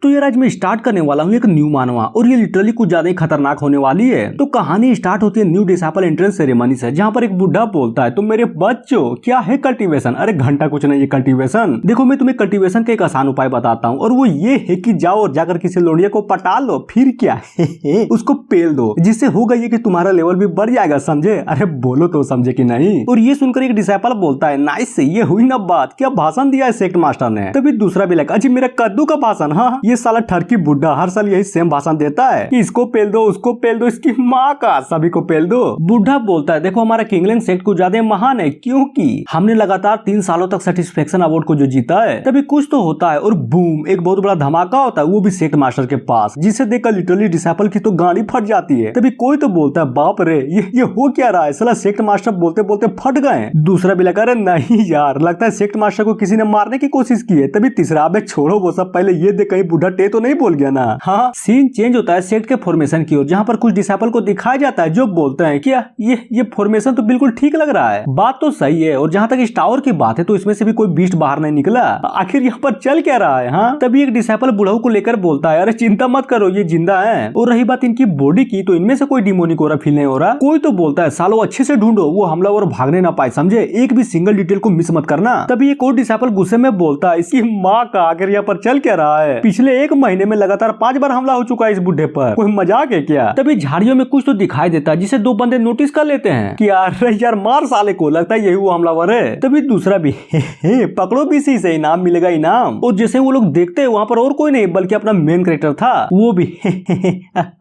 तो यार आज मैं स्टार्ट करने वाला हूँ एक न्यू मानवा और ये लिटरली कुछ ज्यादा ही खतरनाक होने वाली है। तो कहानी स्टार्ट होती है न्यू डिसाइपल एंट्रेंस सेरेमनी से, जहाँ पर एक बुढ़ा बोलता है, तो मेरे बच्चों क्या है कल्टीवेशन? अरे घंटा कुछ नहीं, ये कल्टीवेशन देखो, मैं तुम्हें कल्टीवेशन का एक आसान उपाय बताता हूँ और वो ये है कि जाओ और जाकर किसी लोड़िया को पटा लो, फिर क्या उसको पेल दो, जिससे होगा ये कि तुम्हारा लेवल भी बढ़ जाएगा, समझे? अरे बोलो तो समझे कि नहीं? और ये सुनकर एक डिसाइपल बोलता है, नाइस, ये हुई ना बात, क्या भाषण दिया है सेक्ट मास्टर ने। तभी दूसरा भी लगा, अजी मेरा कद्दू का भाषण? हाँ, ये साला ठरकी बुढ़ा हर साल यही सेम भाषण देता है कि इसको पेल दो, उसको पेल दो, इसकी माँ का, सभी को पेल दो। बुढ़ा बोलता है, देखो हमारा किंगलैंड सेक्ट कुछ ज्यादा महान है, क्योंकि हमने लगातार 3 सालों तक सेटिस्फेक्शन अवार्ड को जो जीता है। तभी कुछ तो होता है और बूम, एक बहुत बड़ा धमाका होता है, वो भी सेक्ट मास्टर के पास, जिसे देखकर लिटरली डिसाइपल की तो गाड़ी फट जाती है। तभी कोई तो बोलता है, बाप रे, ये हो क्या रहा है? साला सेक्ट मास्टर बोलते बोलते फट गए। दूसरा भी लगा, अरे नहीं यार, लगता है सेक्ट मास्टर को किसी ने मारने की कोशिश की है। तभी तीसरा, अबे छोड़ो वो सब, पहले ये देख कहीं बुढ़ा टे तो नहीं बोल गया ना। हाँ, सीन चेंज होता है सेक्ट के फॉर्मेशन की ओर, जहाँ पर कुछ डिसाइपल को दिखाया जाता है जो बोलते हैं क्या ये फॉर्मेशन तो बिल्कुल ठीक लग रहा है, बात तो सही है। और जहाँ तक इस टावर की बात है तो इसमें से भी कोई बीस्ट बाहर नहीं निकला, आखिर यहाँ पर चल क्या रहा है? हाँ, तभी एक डिसाइपल बुढ़ऊ को लेकर बोलता है, अरे चिंता मत करो, ये जिंदा है। और रही बात इनकी बॉडी की, तो इनमें से कोई डिमोनिक हो रहा फील नहीं हो रहा। कोई तो बोलता है, सालो अच्छे से ढूंढो, वो हमलावर भागने ना पाए, समझे? एक भी सिंगल डिटेल को मिस मत करना। तभी एक और डिसाइपल गुस्से में बोलता है, इसकी माँ का, आखिर यहाँ पर चल क्या रहा है? पिछले 1 महीने में लगातार 5 बार हमला हो चुका है इस बुढ़े पर, कोई मजाक है क्या? तभी झाड़ियों में कुछ तो दिखाई देता है, जिसे 2 बंदे नोटिस कर लेते हैं कि यार मार साले को, लगता है यही वो हमलावर है। तभी दूसरा भी पकड़ो बीसी से, इनाम मिलेगा इनाम। और जैसे वो लोग देखते हैं, वहाँ पर और कोई नहीं बल्कि अपना मेन कैरेक्टर था, वो भी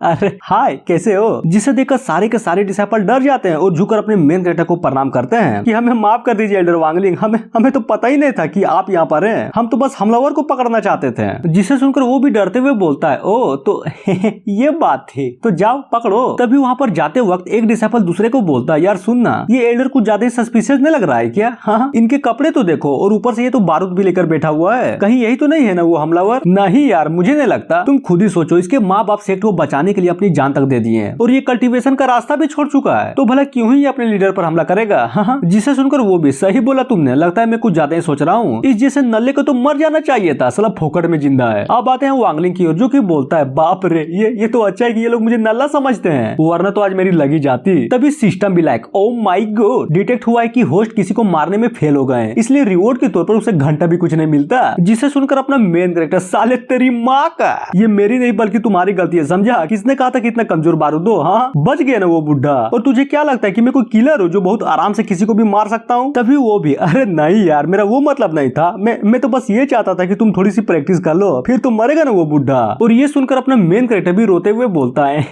अरे हाय कैसे हो, जिसे देखकर सारे के सारे डिसाइपल डर जाते हैं और झुककर अपने मेन कैरेक्टर को प्रणाम करते हैं कि हमें माफ कर दीजिए एल्डर वांगलिंग, हमें तो पता ही नहीं था कि आप यहाँ पर हैं, हम तो बस हमलावर को पकड़ना चाहते थे। जिसे सुनकर वो भी डरते हुए बोलता है, ओ तो ये बात थी, तो जाओ पकड़ो। तभी वहाँ पर जाते वक्त एक डिसाइपल दूसरे को बोलता है, यार सुनना, ये एल्डर कुछ ज्यादा सस्पिशियस नहीं लग रहा है क्या? हाँ, इनके कपड़े तो देखो, और ऊपर से ये तो बारूद भी लेकर बैठा हुआ है, कहीं यही तो नहीं है ना वो हमलावर? नहीं यार, मुझे नहीं लगता, तुम खुद ही सोचो, इसके माँ बाप सेक्ट को बचाने के लिए अपनी जान तक दे दिए हैं और ये कल्टीवेशन का रास्ता भी छोड़ चुका है, तो भला क्यों ही अपने लीडर पर हमला करेगा? हाँ, जिसे सुनकर वो भी, सही बोला तुमने, लगता है मैं कुछ ज्यादा ही सोच रहा हूँ, इस जैसे नल्ले को तो मर जाना चाहिए था, साला फोकट में जिंदा है। अब आते हैं वांगलिंग की ओर, जो कि बोलता है, बाप रे, ये तो अच्छा है कि ये लोग मुझे नल्ला समझते हैं, वरना तो आज मेरी लगी जाती। तभी सिस्टम भी like, oh my God, detect हुआ है कि होस्ट किसी को मारने में फेल हो गए, इसलिए रिवॉर्ड के तौर पर उसे घंटा भी कुछ नहीं मिलता। जिसे सुनकर अपना मेन कैरेक्टर, साले तेरी माँ का, ये मेरी नहीं बल्कि तुम्हारी गलती है, समझा? किसने कहा था कि इतना कमजोर बारूद हो? हाँ, बच गया ना वो बुढ़ा। और तुझे क्या लगता है कि मैं कोई किलर हूँ जो बहुत आराम से किसी को भी मार सकता हूँ? तभी वो भी, अरे नहीं यार, मेरा वो मतलब नहीं था, मैं तो बस ये चाहता था कि तुम थोड़ी सी प्रैक्टिस कर लो, फिर तो मरेगा ना वो बुढ़ा। और ये सुनकर अपना मेन कैरेक्टर भी रोते हुए बोलता है,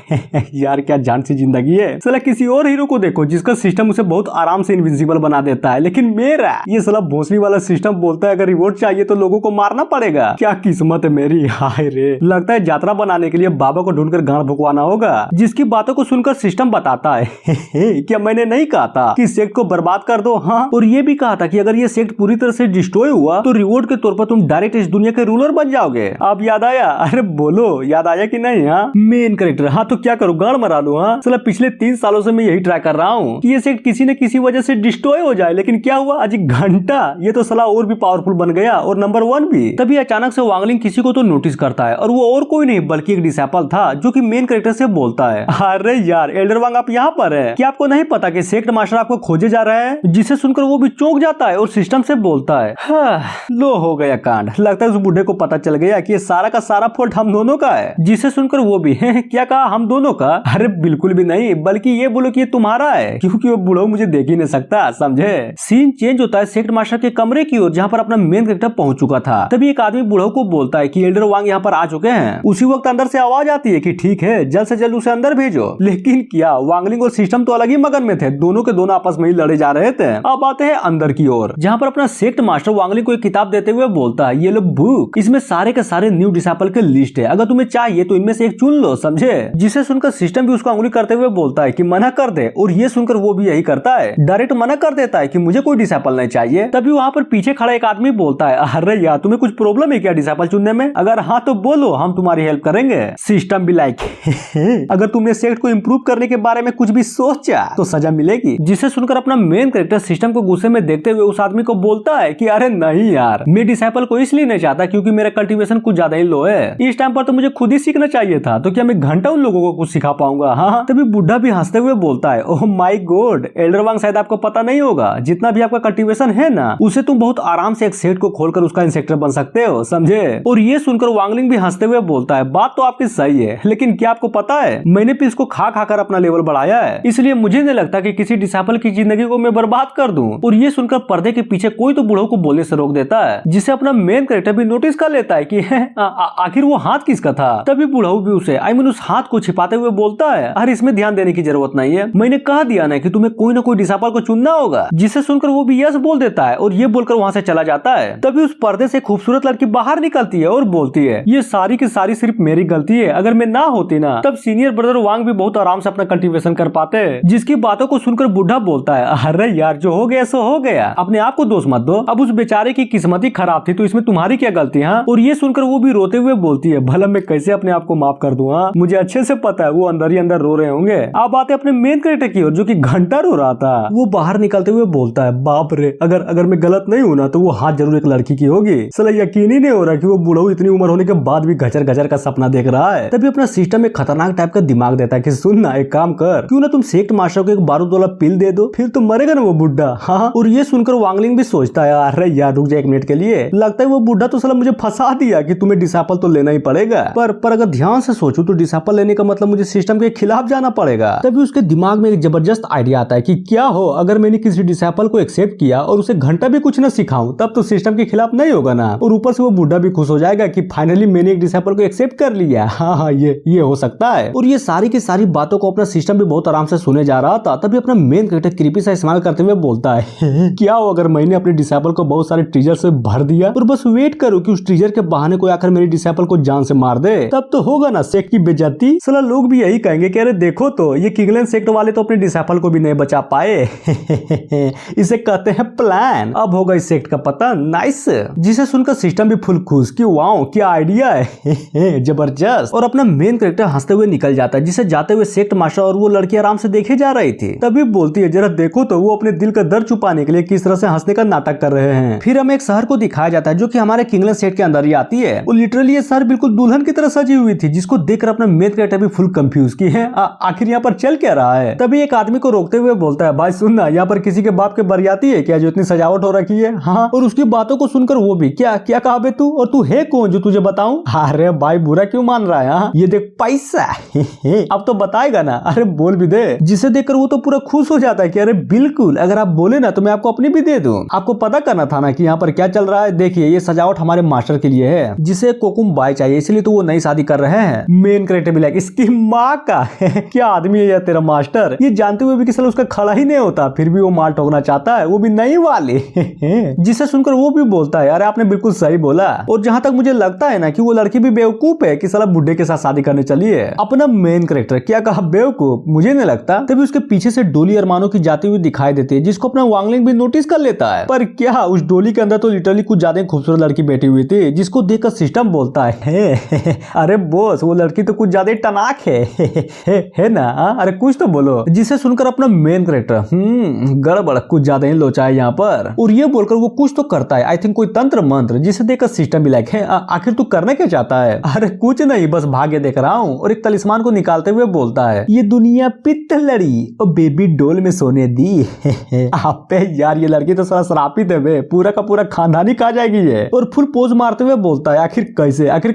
यार क्या जान सी जिंदगी है, साला किसी और हीरो को देखो जिसका सिस्टम उसे बहुत आराम से इनविंसिबल बना देता है, लेकिन मेरा ये साला भोसड़ी वाला सिस्टम बोलता है अगर रिवॉर्ड चाहिए तो लोगों को मारना पड़ेगा। क्या किस्मत है मेरी, हाय रे, लगता है यात्रा बनाने के लिए बाबा को ढूंढकर गांड भुकवाना होगा। जिसकी बातों को सुनकर सिस्टम बताता है, क्या मैंने नहीं कहा था कि सेक्ट को बर्बाद कर दो? हाँ, और ये भी कहा था कि अगर ये सेक्ट पूरी तरह से डिस्ट्रॉय हुआ तो रिवॉर्ड के तौर पर तुम डायरेक्ट इस दुनिया के रूलर बन जाओगे। अब याद आया? अरे बोलो, याद आया कि नहीं? हाँ, मेन कैरेक्टर, हाँ तो क्या करूँ, गांड मरा दूं? हाँ, साला पिछले 3 सालों से मैं यही ट्राई कर रहा हूँ कि ये सेक्ट किसी न किसी वजह से डिस्ट्रॉय हो जाए, लेकिन क्या हुआ, आज घंटा ये तो साला और भी पावरफुल बन गया और नंबर 1 भी। तभी अचानक से वांगलिंग किसी को तो नोटिस करता है और वो और कोई नहीं बल्कि एक डिसाइपल था, जो कि मेन कैरेक्टर से बोलता है, अरे यार एल्डर वांग आप यहाँ पर है, क्या आपको नहीं पता कि सेक्ट मास्टर आपको खोजे जा रहा है? जिसे सुनकर वो भी चौंक जाता है और सिस्टम से बोलता है, हाँ, लो हो गया कांड, लगता है उस बुढ़े को पता चल गया कि ये सारा का सारा फॉल्ट हम दोनों का है। जिसे सुनकर वो भी, क्या कहा, हम दोनों का? अरे बिल्कुल भी नहीं, बल्कि ये बोलो कि ये तुम्हारा है, क्योंकि वो बुढ़ऊ मुझे देख ही नहीं सकता, समझे? सीन चेंज होता है सेक्ट मास्टर के कमरे की ओर, जहाँ पर अपना मेन कैरेक्टर पहुंच चुका था। तभी एक आदमी बुढ़ऊ को बोलता है कि एल्डर वांग यहाँ पर आ चुके हैं। उसी वक्त अंदर से आवाज आती है कि ठीक है, जल्द से जल्द उसे अंदर भेजो। लेकिन क्या, वांगलिंग और सिस्टम तो अलग ही मगन में थे, दोनों के दोनों आपस में ही लड़े जा रहे थे। अब आते हैं अंदर की ओर, जहाँ पर अपना सेक्ट मास्टर वांगलिंग को एक किताब देते हुए बोलता है, ये लो बुक, इसमें सारे के सारे न्यू डिसाइपल के लिस्ट है, अगर तुम्हें चाहिए तो इनमें से एक चुन लो, समझे? जिसे सुनकर सिस्टम भी उसको अंगुली करते हुए बोलता है कि मना कर दे, और ये सुनकर वो भी यही करता है, डायरेक्ट मना कर देता है कि मुझे कोई डिसाइपल नहीं चाहिए। तभी वहाँ पर पीछे खड़ा एक आदमी बोलता है, अरे यार तुम्हें कुछ प्रॉब्लम है क्या डिसाइपल चुनने में? अगर हाँ तो बोलो, हम तुम्हारी हेल्प करेंगे। सिस्टम भी लाइक, अगर तुमने सेक्ट को इम्प्रूव करने के बारे में कुछ भी सोचा तो सजा मिलेगी। जिसे सुनकर अपना मेन कैरेक्टर सिस्टम को गुस्से में देखते हुए उस आदमी को बोलता है कि अरे नहीं यार, मैं डिसाइपल को इसलिए नहीं चाहता क्योंकि मेरा कल्टीवेशन कुछ ज्यादा ही लो है। इस टाइम पर तो मुझे खुद ही सीखना चाहिए था, तो क्या मैं घंटा उन लोगों को कुछ सिखा पाऊंगा? हाँ। तभी बुढ़ा भी हंसते हुए बोलता है, ओह माय गॉड एल्डर वांग, शायद आपको पता नहीं होगा, जितना भी आपका कल्टीवेशन है ना, उसे तुम बहुत आराम से एक सेट को खोलकर उसका इंसेक्टर बन सकते हो, समझे? और ये सुनकर वांगलिंग भी हंसते हुए बोलता है, बात तो आपकी सही है, लेकिन क्या आपको पता है मैंने भी इसको खा खाकर अपना लेवल बढ़ाया है, इसलिए मुझे नहीं लगता कि किसी डिसाइपल की जिंदगी को मैं बर्बाद कर दूं। और ये सुनकर पर्दे के पीछे कोई तो बूढ़ों को बोलने से रोक देता है, जिसे अपना मेन कैरेक्टर भी नोटिस कर लेता है कि आखिर वो हाथ किसका था। तभी बूढ़ा भी उसे उस हाथ को छिपाते हुए बोलता है, अरे इसमें ध्यान देने की जरूरत नहीं है, मैंने कहा दिया ना कि तुम्हें कोई ना कोई डिसाइपल को चुनना होगा। जिसे सुनकर वो भी यस बोल देता है और ये बोलकर वहाँ से चला जाता है। तभी उस पर्दे से खूबसूरत लड़की बाहर निकलती है और बोलती है, ये सारी की सारी सिर्फ मेरी गलती है, अगर मैं ना होती ना तब सीनियर ब्रदर वांग भी बहुत आराम से अपना कल्टीवेशन कर पाते। जिसकी बातों को सुनकर बुढ़ा बोलता है, अरे यार जो हो गया सो हो गया, अपने आप को दोष मत दो, अब उस बेचारे की किस्मत ही खराब थी तो इसमें तुम्हारी क्या गलती है? और ये सुनकर वो भी रोते हुए बोलती है, भला मैं कैसे अपने आप को माफ कर दूं? मुझे अच्छे से पता है वो अंदर ही अंदर रो रहे होंगे। अब आते अपने मेन कैरेक्टर की ओर, जो कि घंटा रो रहा था। वो बाहर निकलते हुए बोलता है, बाप रे, अगर मैं गलत नहीं हूं ना तो वो हाथ जरूर एक लड़की की होगी। साला यकीन ही नहीं हो रहा कि वो बूढ़ा इतनी उम्र होने के बाद भी गजर गजर का सपना देख रहा है। तभी अपना सिस्टम एक खतरनाक टाइप का दिमाग देता है कि सुन ना, एक काम कर, क्यों ना तुम सेक्ट मास्टर को एक बारूद वाला पिल दे दो, फिर तो मरेगा ना वो बुढ़ा। हाँ। और ये सुनकर वांगलिंग भी सोचता है, अरे यार रुक जा एक मिनट के लिए, लगता है वो बुढ़ा तो साला मुझे फंसा दिया कि तुम्हें डिसाइपल तो लेना ही पड़ेगा। पर अगर ध्यान से सोचो तो डिसाइपल लेने का मतलब मुझे सिस्टम के खिलाफ जाना पड़ेगा। तभी उसके दिमाग में एक जबरदस्त आइडिया आता है कि क्या हो अगर मैंने किसी डिसाइपल को एक्सेप्ट किया और उसे घंटा भी कुछ न सिखाऊं, तब तो सिस्टम के खिलाफ नहीं होगा ना। और ऊपर से वो बुढ़ा भी खुश हो जाएगा कि फाइनली मैंने एक डिसाइपल को एक्सेप्ट कर लिया। हाँ, ये हो सकता है। और ये सारी की सारी बातों को अपना सिस्टम भी बहुत आराम से सुने जा रहा था। तभी अपना मेन कैरेक्टर क्रीपी सा इस्तेमाल करते हुए बोलता है, क्या हो अगर मैंने अपने डिसाइपल को बहुत सारे ट्रीजर से भर दिया और बस वेट करो कि उस ट्रीजर के बहाने कोई आकर मेरी डिसाइपल को जान से मार दे, तब तो होगा ना सेक्ट की बेइज्जती। साला लोग भी यही कहेंगे कि अरे देखो तो ये किंगलैंड सेक्ट वाले तो अपने डिसाइपल को भी नहीं बचा पाए। इसे कहते हैं प्लान। अब होगा इस सेक्ट का पता। नाइस। जिसे सुनकर सिस्टम भी फुल खुश कि वाओ क्या आइडिया है, जबरदस्त। और अपना मेन कैरेक्टर हंसते हुए निकल जाता है, जिसे जाते हुए सेक्ट मास्टर और वो लड़की आराम से देखे जा रही थी। तभी बोलती है, जरा देखो तो वो अपने दिल का दर्द छुपाने के लिए किस तरह से हंसने का नाटक कर रहे हैं। फिर हमें एक शहर को दिखाया जाता है जो कि हमारे किंगलैंड सेक्ट के अंदर ही आती है। वो लिटरली ये शहर बिल्कुल दुल्हन की तरह सजी हुई थी, जिसको देखकर अपना मेन कैरेक्टर भी फुल कंफ्यूज की है आखिर यहाँ पर चल क्या रहा है। तभी एक आदमी को रोकते हुए बोलता है, भाई सुनना, यहाँ पर किसी के बाप के बरियाती है क्या जो इतनी सजावट हो रखी है? हाँ। और उसकी बातों को सुनकर वो भी, क्या क्या कहा बे तू, और तू है कौन जो तुझे बताऊं? अरे भाई बुरा क्यों मान रहा है? हाँ? ये देख पैसा। अब तो बताएगा ना, अरे बोल भी दे। जिसे देखकर वो तो पूरा खुश हो जाता है कि अरे बिल्कुल, अगर आप बोले ना तो मैं आपको अपनी भी दे दूं। आपको पता करना था ना कि यहाँ पर क्या चल रहा है। देखिए ये सजावट हमारे मास्टर के लिए है, जिसे कोकुम बाय चाहिए, इसलिए तो वो नई शादी कर रहे हैं। मेन कैरेक्टर भी लाइक इसकी माँ का क्या आदमी है यार तेरा मास्टर। ये जानते हुए भी कि साला उसका खड़ा ही नहीं होता, फिर भी वो माल ठोकना चाहता है, वो भी नई वाली। जिसे सुनकर वो भी बोलता है, अरे आपने बिल्कुल सही बोला। और जहां तक मुझे लगता है ना कि वो लड़की भी बेवकूफ है कि साला बुड्ढे के साथ शादी करने चली है। अपना मेन कैरेक्टर क्या कहा बेवकूफ, मुझे नहीं लगता। तभी उसके पीछे से डोली अरमानों की जाती हुई दिखाई देती है, जिसको अपना वांगलिंग भी नोटिस कर लेता है। पर क्या उस डोली के अंदर तो लिटरली कुछ ज्यादा खूबसूरत लड़की बैठी हुई थी, जिसको देखकर सिस्टम बोलता है, अरे बॉस वो लड़की तो कुछ ज्यादा टनाक है ना? अरे कुछ तो बोलो। जिसे सुनकर अपना मेन कैरेक्टर गड़बड़, कुछ ज्यादा ही लोचा है यहाँ पर। और ये बोलकर वो कुछ तो करता है, आई थिंक कोई तंत्र मंत्र, जिसे देखकर सिस्टम भी लाइक है, आखिर तू करना क्या चाहता है? अरे कुछ नहीं, बस भाग्य देख रहा हूँ। और एक तलिस्मान को निकालते हुए बोलता है, ये दुनिया पित्तलड़ी और बेबी डोल में सोने दी। आप पे यार ये लड़की तो सारा श्रापित है बे, पूरा का पूरा खानदानी खा जाएगी ये। और फुल पोज मारते हुए बोलता है, आखिर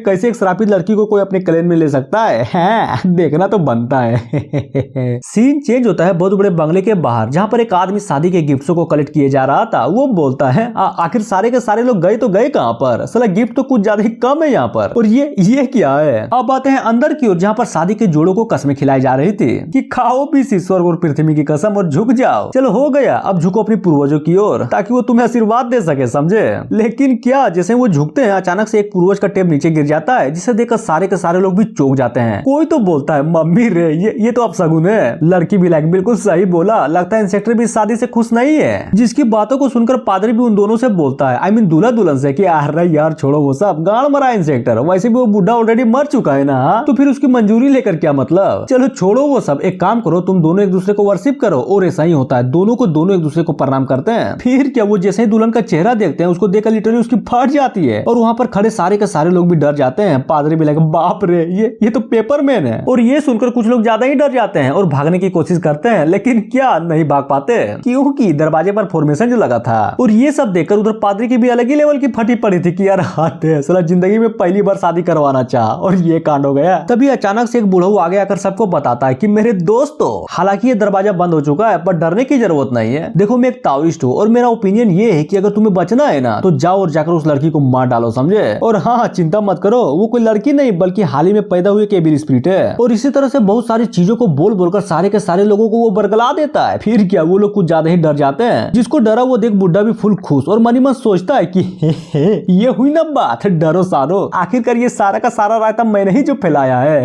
कैसे एक श्रापित लड़की को कोई अपने क्लेम में ले सकता है? देखना तो बनता है। सीन चेंज होता है बहुत बड़े बंगले के बाहर, जहाँ पर एक आदमी शादी के गिफ्टों को कलेक्ट किए जा रहा था। वो बोलता है, आखिर सारे के सारे लोग गए तो गए कहाँ पर? साला गिफ्ट तो कुछ ज्यादा ही कम है यहाँ पर। और ये क्या है? अब आते हैं अंदर की ओर, जहाँ पर शादी के जोड़ों को कस्में खिलाई जा रही थी कि खाओ पीसी स्वर्ग और पृथ्वी की कसम और झुक जाओ। चलो हो गया, अब झुको अपनी पूर्वजों की ओर ताकि वो तुम्हें आशीर्वाद दे सके, समझे? लेकिन क्या, जैसे वो झुकते हैं अचानक से एक पूर्वज का टेप नीचे गिर जाता है, जिसे देखकर सारे के सारे लोग भी चौंक जाते हैं। कोई तो बोलता है, मम्मी रे ये तो अपशगुन है। लड़की भी लाइक बिल्कुल सही बोला, लगता है इंस्पेक्टर भी शादी से खुश नहीं है। जिसकी बातों को सुनकर पादरी भी उन दोनों से बोलता है, आई मीन दूल्हा दुल्हन से, कि अरे यार छोड़ो वो सब, गाड़ मरा इंस्पेक्टर, वैसे भी वो बुढ़ा ऑलरेडी मर चुका है ना, तो फिर उसकी मंजूरी लेकर क्या मतलब? चलो छोड़ो वो सब, एक काम करो तुम दोनों एक दूसरे को वर्शिप करो। और ऐसा ही होता है, दोनों एक दूसरे को प्रणाम करते हैं। फिर क्या, वो जैसे ही दुल्हन का चेहरा देखते हैं, उसको देखकर लिटरली उसकी फट जाती है। और वहाँ पर खड़े सारे सारे के सारे लोग भी डर जाते हैं। पादरी भी लगे बाप रे ये तो पेपरमैन है। और ये सुनकर कुछ लोग ज्यादा ही डर जाते हैं और भागने की कोशिश करते हैं, लेकिन क्या नहीं भाग पाते क्योंकि दरवाजे पर फॉर्मेशन जो लगा था। और ये सब देखकर उधर पादरी की भी अलग ही लेवल की फटी पड़ी थी कि यार हाथ है साला जिंदगी में पहली बार शादी करवाना चाहा और ये कांड हो गया। तभी अचानक से एक बूढ़ा आगे आकर सबको बताता है कि मेरे दोस्तों, हालांकि ये दरवाजा बंद हो चुका है पर डरने की जरूरत नहीं है। देखो मैं एक ताओइस्ट हूँ और मेरा ओपिनियन ये है कि अगर तुम्हें बचना है ना तो जाओ और जाकर उस लड़की को मार डालो, समझे। और हाँ चिंता मत करो, वो कोई लड़की नहीं बल्कि हाल ही में पैदा हुई केबिल स्पिरिट है। और इसी तरह से बहुत सारी चीजों को बोल बोलकर सारे के सारे लोगों को वो बरगला देता है। फिर क्या वो लोग कुछ ज्यादा ही डर जाते हैं। जिसको डरा वो देख बुढ़ा भी फुल खुश और मनी मन सोचता है कि हे ये हुई ना बात, डरो सारो, आखिरकार ये सारा का सारा रायता मैंने ही जो फैलाया है।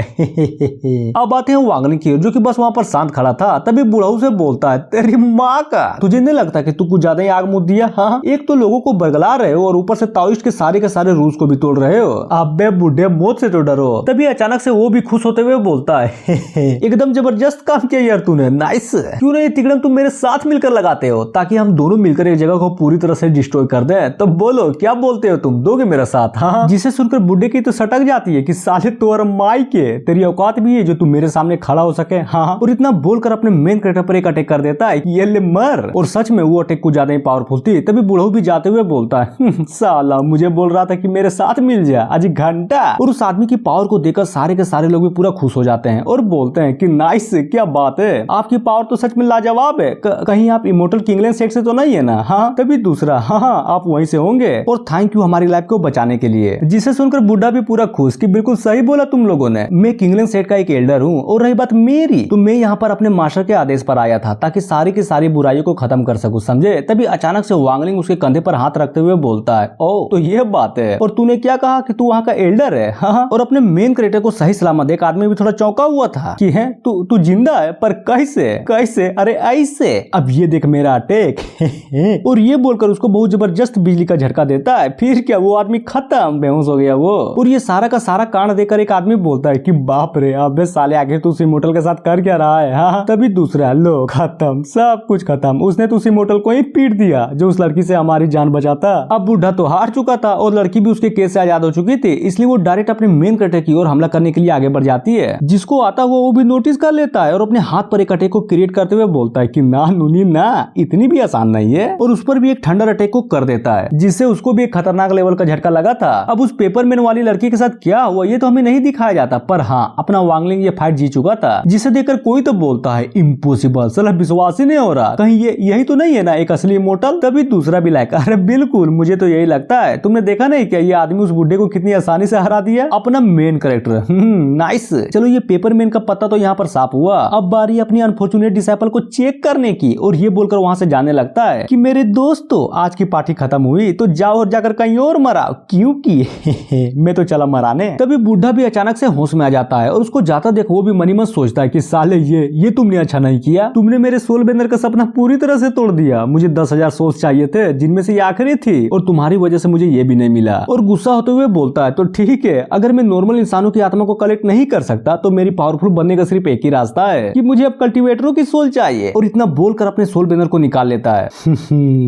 अब आते हैं वांगलिंग की, जो कि बस वहां पर शांत खड़ा था। तभी बुढ़ाऊ से बोलता है तेरी माँ का, तुझे नहीं लगता कि तू कुछ ज्यादा ही आग मुद दिया? हाँ एक तो लोगों को बरगला रहे हो और ऊपर से ताओइस्ट के सारे रूल्स को भी तोड़ रहे हो। अबे बुढ़े मौत से तो डरो। तभी अचानक से वो भी खुश होते हुए बोलता है एकदम जबरदस्त काम किया यार तूने, नाइस। क्यों नहीं तिगड़म तुम मेरे साथ मिलकर लगाते हो ताकि हम दोनों मिलकर एक जगह को पूरी तरह से डिस्ट्रॉय कर दें। तो बोलो क्या बोलते हो तुम, दोगे मेरा साथ? हाँ। जिसे सुनकर बुढ़े की तो सटक जाती है कि साले तोर माई के तेरी औकात भी है जो तू मेरे सामने खड़ा हो सके। हाँ। और इतना बोलकर अपने मेन कैरेक्टर पर एक अटैक कर देता है कि ये ले मर। और सच में वो अटैक कुछ ज्यादा ही पावरफुल थी। तभी बुढ़ऊ भी जाते हुए बोलता है साला मुझे बोल रहा था कि मेरे साथ मिल जा आज घंटा। और उस आदमी की पावर को देखकर सारे के सारे लोग भी पूरा खुश हो जाते हैं और बोलते हैं कि नाइस, क्या बात है, आपकी पावर तो सच में लाजवाब है। कहीं आप इमोर्टल किंगलैंड सेट से तो नहीं है ना? हाँ। तभी दूसरा, हाँ आप वहीं से होंगे और थैंक यू हमारी लाइफ को बचाने के लिए। जिसे सुनकर बुढ़ा भी पूरा खुश कि बिल्कुल सही बोला तुम लोगों ने, मैं किंगलैंड सेट का एक एल्डर हूँ। और रही बात मेरी, तो मैं यहाँ पर अपने मास्टर के आदेश पर आया था ताकि सारी की सारी बुराइयों को खत्म कर सकूं, समझे। तभी अचानक से वांगलिंग उसके कंधे पर हाथ रखते हुए बोलता है ओ तो ये बात है, और तूने क्या कहा कि तू वहाँ का एल्डर है? हाँ। और अपने मेन क्रिएटर को सही सलामत एक आदमी भी थोड़ा चौंका हुआ था कि है तू जिंदा है, पर कैसे? अरे ऐसे। अब ये देख मेरा अटैक और ये बोलकर उसको बहुत जबरदस्त बिजली का झटका देता है। फिर क्या वो आदमी खत्म, बेहोश हो गया वो। और ये सारा का सारा कांड देखकर एक आदमी बोलता है कि बाप रे, अबे साले आखिर तू सिमोटल के साथ कर क्या रहा है? हाँ। तभी दूसरा, लो खत्म, सब कुछ खत्म, उसने तो सिमोटल को ही पीट दिया जो उस लड़की से हमारी जान बचाता। अब बुढ़ा तो हार चुका था और लड़की भी उसके केस से आजाद हो चुकी थी, इसलिए वो डायरेक्ट अपने मेन कैरेक्टर की ओर हमला करने के लिए आगे बढ़ जाती है। जिसको आता वो भी नोटिस कर लेता है और अपने हाथ पर एक अटैक को क्रिएट करते हुए बोलता है कि ना नूनी ना, इतनी भी आसान नहीं है। और उस पर भी एक थंडर अटैक को कर देता है जिससे उसको भी एक खतरनाक लेवल का झटका लगा था। अब उस पेपरमैन वाली लड़की के साथ क्या हुआ ये तो हमें नहीं दिखाया जाता, पर हाँ अपना वांगलिंग ये फाइट जीत चुका था। जिसे देखकर कोई तो बोलता है इम्पॉसिबल, साला विश्वास ही नहीं हो रहा, कहीं ये यही तो नहीं है ना एक असली इमोर्टल? तभी दूसरा भी लाइक, अरे बिल्कुल मुझे तो यही लगता है। तुमने देखा नहीं क्या ये आदमी उस बुड्ढे को कितनी आसानी से हरा दिया, अपना मेन कैरेक्टर। नाइस। चलो ये पेपरमैन का पत्ता तो यहाँ पर साफ हुआ, अब बारी अपनी अनफॉर्चुनेट डिसाइपल को चेक करने की। और ये बोलकर वहाँ से जाने लगता है कि मेरे दोस्तों आज की पार्टी खत्म हुई तो जाओ और जाकर कहीं और मराओ, क्योंकि मैं तो चला मराने। तभी बुढ़ा भी अचानक से होश में आ जाता है और उसको जाता देख वो भी मनी मन सोचता है कि साले ये तुमने अच्छा नहीं किया, तुमने मेरे सोल बेंदर का सपना पूरी तरह से तोड़ दिया। मुझे 10,000 सोल्स चाहिए थे जिनमें से ये आखिरी थी और तुम्हारी वजह से मुझे ये भी नहीं मिला। और गुस्सा होते हुए बोलता है तो ठीक है, अगर मैं नॉर्मल इंसानों की आत्मा को कलेक्ट नहीं कर सकता तो मेरी पावरफुल बनने का सिर्फ एक ही रास्ता है कि मुझे अब कल्टीवेटरों की सोल चाहिए। और इतना बोलकर अपने सोल बेंदर को निकाल लेता है।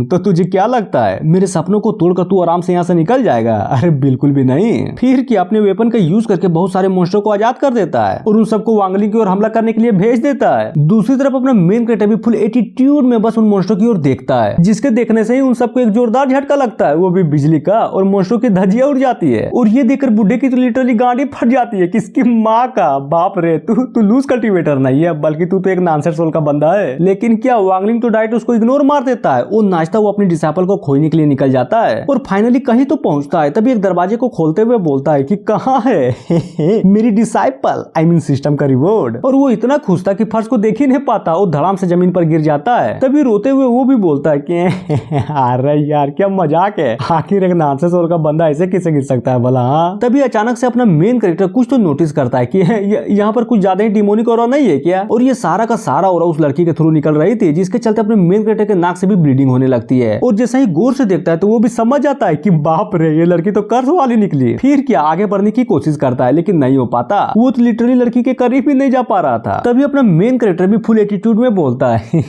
तो तुझे क्या लगता है मेरे सपनों को तोड़कर तू आराम से यहाँ से निकल जाएगा? अरे बिल्कुल भी नहीं। फिर क्या अपने वेपन का यूज करके बहुत सारे मॉन्स्टर को आजाद कर देता है और उन सबको वांगलिंग की ओर हमला करने के लिए भेज देता है। दूसरी तरफ अपना मेन कैरेक्टर भी फुल एटीट्यूड में बस उन मॉन्स्टर की ओर देखता है, जिसके देखने से ही उन सबको एक जोरदार झटका लगता है, वो भी बिजली का, और मॉन्स्टरों की धज्जियां उड़ जाती है। और ये देखकर बुड्ढे की तो लिटरली गाड़ी फट जाती है, किसकी माँ का, बाप रे तू लूज कल्टीवेटर नहीं है बल्कि तू तो एक नॉनसेंस सोल का बंदा है। लेकिन क्या वांगलिंग तो डायरेक्ट उसको इग्नोर मार देता है। वो नाचता वो अपनी डिसाइपल को खोजने के लिए निकल जाता है और फाइनली कहीं तो पहुंचता है। तभी एक दरवाजे को खोलते हुए बोलता है कि कहाँ है मेरी डिसाइपल, आई मीन सिस्टम का रिवॉर्ड। और वो इतना खुश था कि फर्श को देख ही नहीं पाता, वो धड़ाम से जमीन पर गिर जाता है। तभी रोते हुए वो भी बोलता है कि अरे यार क्या मजाक है, आखिर एक नॉनसेंस सोल का बंदा ऐसे कैसे गिर सकता है भला? हाँ। तभी अचानक से अपना मेन कैरेक्टर कुछ तो नोटिस करता है कि यहाँ पर कुछ ज्यादा ही डिमोनिक ऑरा नहीं है क्या? और ये सारा का सारा ऑरा उस लड़की के थ्रू निकल रही थी, जिसके चलते अपने मेन कैरेक्टर के नाक से भी ब्लीडिंग होने लगती है। और जैसे ही गौर से देखता है तो वो भी समझ जाता है कि बाप रे ये लड़की तो कर्ज वाली निकली। फिर क्या आगे बढ़ने की कोशिश करता है लेकिन नहीं हो पाता, वो तो लिटरली लड़की के करीब भी नहीं जा पा रहा था। तभी अपना मेन कैरेक्टर भी फुल एटीट्यूड में बोलता है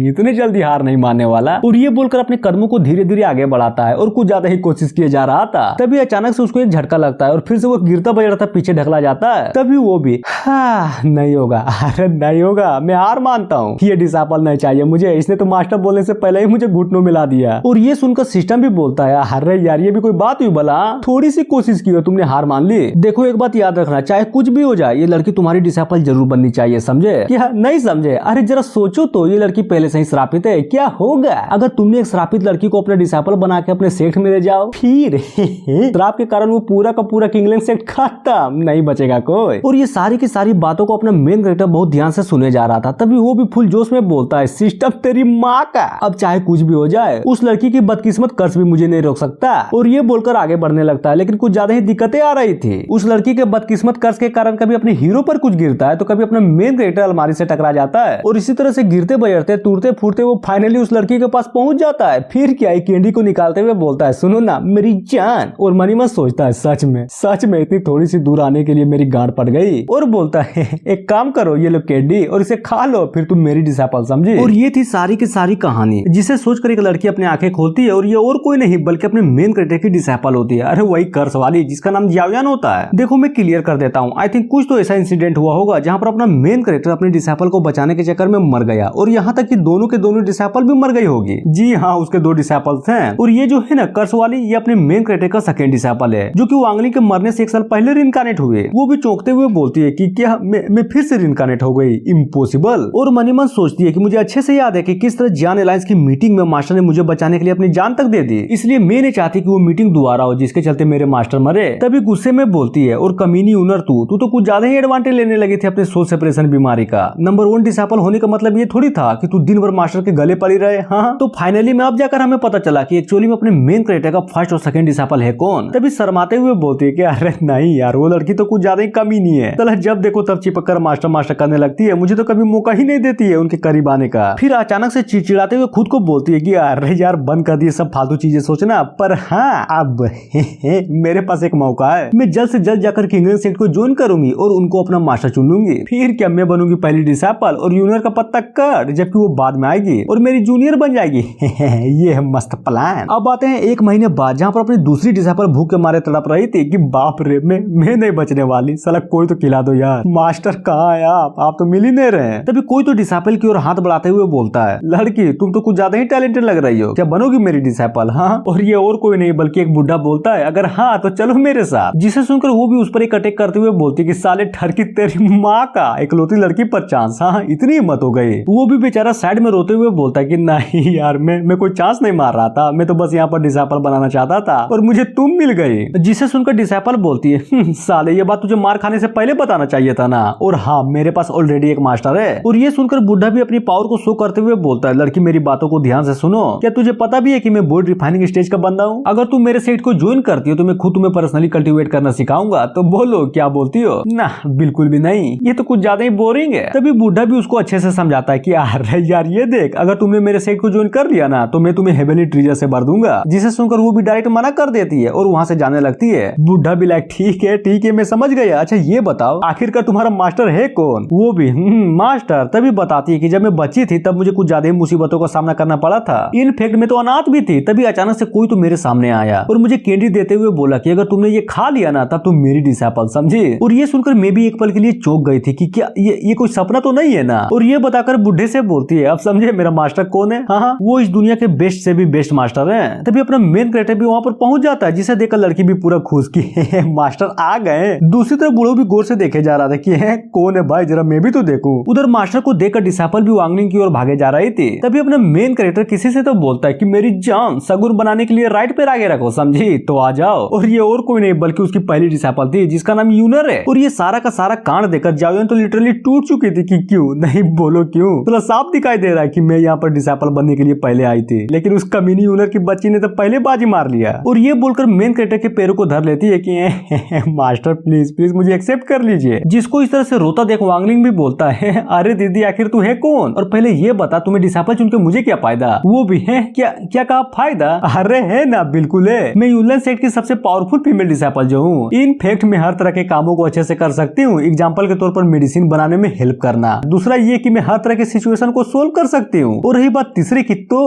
इतने जल्दी हार नहीं मानने वाला, और ये बोलकर अपने कदमों को धीरे धीरे आगे बढ़ाता है और कुछ ज्यादा ही कोशिश किए जा रहा था। तभी अचानक से उसको एक झटका लगता है और फिर से वो गिरता बजड़ता पीछे ढकला जाता है। तभी वो भी नहीं होगा, अरे नहीं होगा, मैं हार मानता हूँ, ये डिसेबल नहीं चाहिए मुझे, इसने तो मास्टर बोलने से पहले ही मुझे घुटनों मिला दिया। और ये सुनकर सिस्टम भी बोलता है अरे यार ये भी कोई बात हुई भला, थोड़ी सी कोशिश की हो तुमने, हार मान ली। देखो एक बात याद रखना, चाहे कुछ भी हो जाए ये लड़की तुम्हारी डिसेबल जरूर बननी चाहिए, समझे? क्या नहीं समझे? अरे जरा सोचो तो, ये लड़की पहले से ही श्रापित है, क्या होगा अगर तुमने एक श्रापित लड़की को अपने डिसेबल बना के अपने सेक्ट में ले जाओ? फिर श्राप के कारण वो पूरा का पूरा किंगलैंड सेक्ट खत्म, नहीं बचेगा कोई। और ये सारी की सारी बातों को अपना मेन कैरेक्टर बहुत ध्यान से सुने जा रहा था। तभी वो भी फुल जोश में बोलता है सिस्टम तेरी माँ का, अब चाहे कुछ भी हो जाए उस लड़की की बदकिस्मत कर्ज भी मुझे नहीं रोक सकता। और ये बोलकर आगे बढ़ने लगता है, लेकिन कुछ ज्यादा ही दिक्कतें आ रही थी। उस लड़की के बदकिस्मत कर्ज के कारण कभी अपने हीरो पर कुछ गिरता है तो कभी अपना मेन कैरेक्टर अलमारी से टकरा जाता है, और इसी तरह से गिरते बजरते टूटते फूटते वो फाइनली उस लड़की के पास पहुंच जाता है। फिर क्या, कैंडी को निकालते हुए बोलता है सुनो ना मेरी जान। और मनी मन सोचता है सच में इतनी थोड़ी सी दूर आने के लिए मेरी गांड पड़ गई, और बोलता है एक काम करो ये लो कैंडी और इसे खा लो, फिर तुम मेरी डिसेबल समझी। और ये थी सारी की सारी कहानी, जिसे सोचकर एक लड़की अपनी आंखें खोलती है और ये और कोई नहीं बल्कि अपने मेन कैरेक्टर की डिसेबल होती है। अरे वही कर्स वाली जिसका नाम याओयान होता है। देखो मैं क्लियर कर देता हूँ, आई थिंक कुछ तो ऐसा इंसिडेंट हुआ होगा जहाँ पर अपना मेन कैरेक्टर अपने डिसेबल को बचाने के चक्कर में मर गया, और यहाँ तक कि दोनों के दोनों डिसेबल भी मर गई होगी। जी हाँ, उसके दो डिसेबल्स हैं, और ये जो है ना कर्स वाली, ये अपने मेन कैरेक्टर का सेकंड डिसेबल है, जो कि वांगलिंग के मरने से 1 साल पहले रिइनकार्नेट हुए। वो भी चौंकते हुए बोलती है कि क्या मैं फिर से रिइनकार्नेट हो गई, इम्पॉसिबल। और मनी मन सोचती है कि मुझे अच्छे से याद है कि किस तरह जियान एलायंस की मीटिंग में मास्टर ने मुझे बचाने के लिए अपनी जान तक दे दी, इसलिए मैं नहीं चाहती कि वो मीटिंग दोबारा हो जिसके चलते मेरे मास्टर मरे। तभी गुस्से में बोलती है, और कमीनी ऊनर तू तो कुछ ज्यादा ही एडवांटेज लेने लगी थी अपने सोल सेपरेशन बीमारी का। नंबर 1 डिसेबल होने का मतलब ये थोड़ी था कि तू दिन भर मास्टर के गले पड़ी रहे। हाँ, तो फाइनली में अब जाकर हमें पता चला कि एक्चुअली में अपने मेन कैरेक्टर का फर्स्ट और सेकंड डिसेबल है कौन। तभी शर्माते हुए बोलती है कि अरे नहीं यार, वो लड़की तो कुछ ज्यादा ही कमीनी है, चल जब देखो तब चिपक कर मास्टर करने लगती है, मुझे तो कभी मौका ही नहीं देती है उनके करीब आने का। फिर अचानक से चिड़चिड़ाते हुए खुद को बोलती है कि अरे यार बंद कर दिए सब फालतू चीजें सोचना, पर हाँ अब मेरे पास एक मौका है, मैं जल्द से जल्द जाकर किंगलैंड सेक्ट को ज्वाइन करूंगी और उनको अपना मास्टर चुन लूंगी। फिर क्या, मैं बनूंगी पहली डिसेबल और यूनियर का पत्ता कट, जबकि वो बाद में आएगी और मेरी जूनियर बन जाएगी। ये है मस्त प्लान। अब आते हैं 1 महीने बाद, जहाँ पर अपनी दूसरी डिसेबल भूख के मारे तड़प रही थी कि बाप रे मैं नहीं बचने वाली, साला कोई तो खिला दो यार, मास्टर कहाँ है आप तो मिल ही नहीं रहे। तभी कोई तो डिसेबल की ओर हाथ बढ़ाते हुए बोलता है, लड़की तुम तो कुछ ज्यादा ही टैलेंटेड लग रही हो, क्या बनोगी मेरी डिसेबल? हाँ, और ये और कोई नहीं बल्कि एक बुढ़ा बोलता है, अगर हाँ तो चलो मेरे साथ। जिसे सुनकर वो भी उस पर एक अटैक करते हुए बोलती कि साले ठरकी तेरी माँ का, इकलौती लड़की पर चांस, हाँ इतनी हिम्मत हो गई। वो भी बेचारा साइड में रोते हुए बोलता है कि नहीं यार, मैं कोई चांस नहीं मार रहा था, मैं तो बस यहाँ पर डिसेबल बनाना चाहता था और मुझे तुम मिल गई। जिसे सुनकर डिसेबल बोलती है, साले ये बात तुझे मार खाने से पहले बताना चाहिए था ना, और हाँ मेरे पास ऑलरेडी एक मास्टर है। और ये सुनकर बुढ़ा भी अपनी पावर को शो करते हुए बोलता है, लड़की मेरी बातों को ध्यान से सुनो, क्या तुझे पता भी है कि मैं बोर्ड रिफाइनिंग स्टेज का बंदा हूँ? अगर तुम मेरे सेट को ज्वाइन करती हो तो मैं खुद तुम्हें पर्सनली कल्टीवेट करना सिखाऊंगा, तो बोलो क्या बोलती हो? ना बिल्कुल भी नहीं, ये तो कुछ ज्यादा ही बोरिंग है। तभी बुढ़ा भी उसको अच्छे से समझाता है कि अरे यार ये देख, अगर तुमने मेरे सेट को ज्वाइन कर लिया ना तो मैं तुम्हें हेवनली ट्रीजर से भर दूंगा। जिसे सुनकर वो भी डायरेक्ट मना कर देती है और वहाँ से जाने लगती है। बुढ़ा भी लाइक ठीक है मैं समझ गया, अच्छा ये बताओ आखिरकार तुम्हारा मास्टर है कौन? वो भी मास्टर। तभी बताती है कि जब मैं बच्ची थी तब मुझे कुछ ज्यादा ही मुसीबतों का सामना करना पड़ा था, इनफैक्ट मैं तो अनाथ भी थी। तभी अचानक से कोई तो मेरे सामने आया और मुझे कैंडी देते हुए बोला कि अगर तुमने ये खा लिया ना तब तुम मेरी डिसेबल, समझी? और ये सुनकर मैं भी एक पल के लिए चौंक गई थी कि क्या ये कोई सपना तो नहीं है ना। और ये बताकर बुढ़े से बोलती है, अब समझे मेरा मास्टर कौन है? हाँ, वो इस दुनिया के बेस्ट से भी बेस्ट मास्टर है। तभी अपना मेन कैरेक्टर भी वहाँ पर पहुंच जाता है, जिसे देखकर लड़की भी पूरा खुश की मास्टर आ गए। दूसरी तरफ बूढ़ो भी गौर से देखे जा रहा था कि कौन है भाई, जरा मैं भी तो देखूं। उधर मास्टर को देखकर डिसेबल भी वांगलिंग की ओर भागे जा रही थी। तभी अपना मेन कैरेक्टर किसी से तो बोलता है कि मेरी जान सगुन बनाने के लिए राइट पे आगे रखो, समझी? तो आ जाओ। और ये और कोई नहीं बल्कि उसकी पहली डिसेबल थी जिसका नाम यूनर है। और ये सारा का सारा कांड देखकर याओयान तो लिटरली टूट चुकी थी कि क्यों नहीं, बोलो क्यों? तो साफ दिखाई दे रहा है कि मैं यहाँ पर डिसेबल बनने के लिए पहले आई थी, लेकिन उस कमीनी यूनर की बच्ची ने तो पहले बाजी मार लिया। और ये बोलकर मेन कैरेक्टर के पैरों को धर लेती है कि मास्टर प्लीज मुझे एक्सेप्ट कर लीजिए। जिसको इस तरह से रोता देख वांगलिंग भी बोलता है, अरे दीदी आखिर तू है कौन, और पहले ये बता तुम्हें डिसेबल चुन के मुझे क्या फायदा? वो भी है क्या कहा फायदा? अरे है ना, बिल्कुल है। मैं यूनियन सेट की सबसे पावरफुल फीमेल डिसेबल जो हूँ। इनफैक्ट मैं हर तरह के कामों को अच्छे से कर सकती हूँ। एग्जाम्पल के तौर पर मेडिसिन बनाने में हेल्प करना। दूसरा ये कि मैं हर तरह के सिचुएशन को सोल्व कर सकती हूँ। और रही बात तीसरे की तो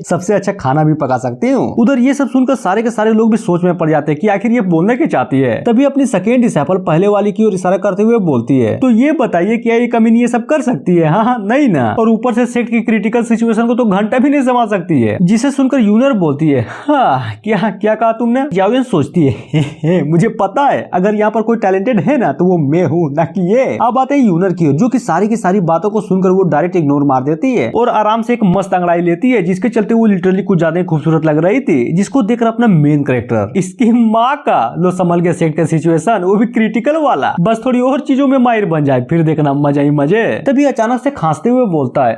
सबसे अच्छा खाना भी पका सकती हूँ। उधर ये सब सुनकर सारे के सारे लोग लोग भी सोच में पड़ जाते हैं कि आखिर ये बोलने क्या चाहती है। तभी अपनी सेकेंड डिसेबल पहले वाली की ओर इशारा करते हुए बोलती है, तो ये बताइए क्या ये कमीनी ये सब कर सकती है? हाँ नहीं ना। और ऊपर से सेट की क्रिटिकल सिचुएशन को तो घंटा भी नहीं संभाल सकती है। जिसे सुनकर यूनर बोलती है, हाँ क्या क्या कहा तुमने? यावियन सोचती है मुझे पता है अगर यहाँ पर कोई टैलेंटेड है ना तो वो मैं हूँ, ना कि ये। अब आते हैं यूनर की ओर, जो कि सारी की सारी बातों को सुनकर वो डायरेक्ट इग्नोर मार देती है और आराम से एक मस्त अंगड़ाई लेती है, जिसके चलते वो लिटरली कुछ ज्यादा खूबसूरत लग रही थी। जिसको देखकर अपना मेन कैरेक्टर, इसकी माँ का लो संभल के सेट का सिचुएशन, वो भी क्रिटिकल वाला, बस थोड़ी और चीजों में माहिर बन जाए, फिर देखना मजा ही मजे। तभी अचानक से खांसते हुए बोलता है,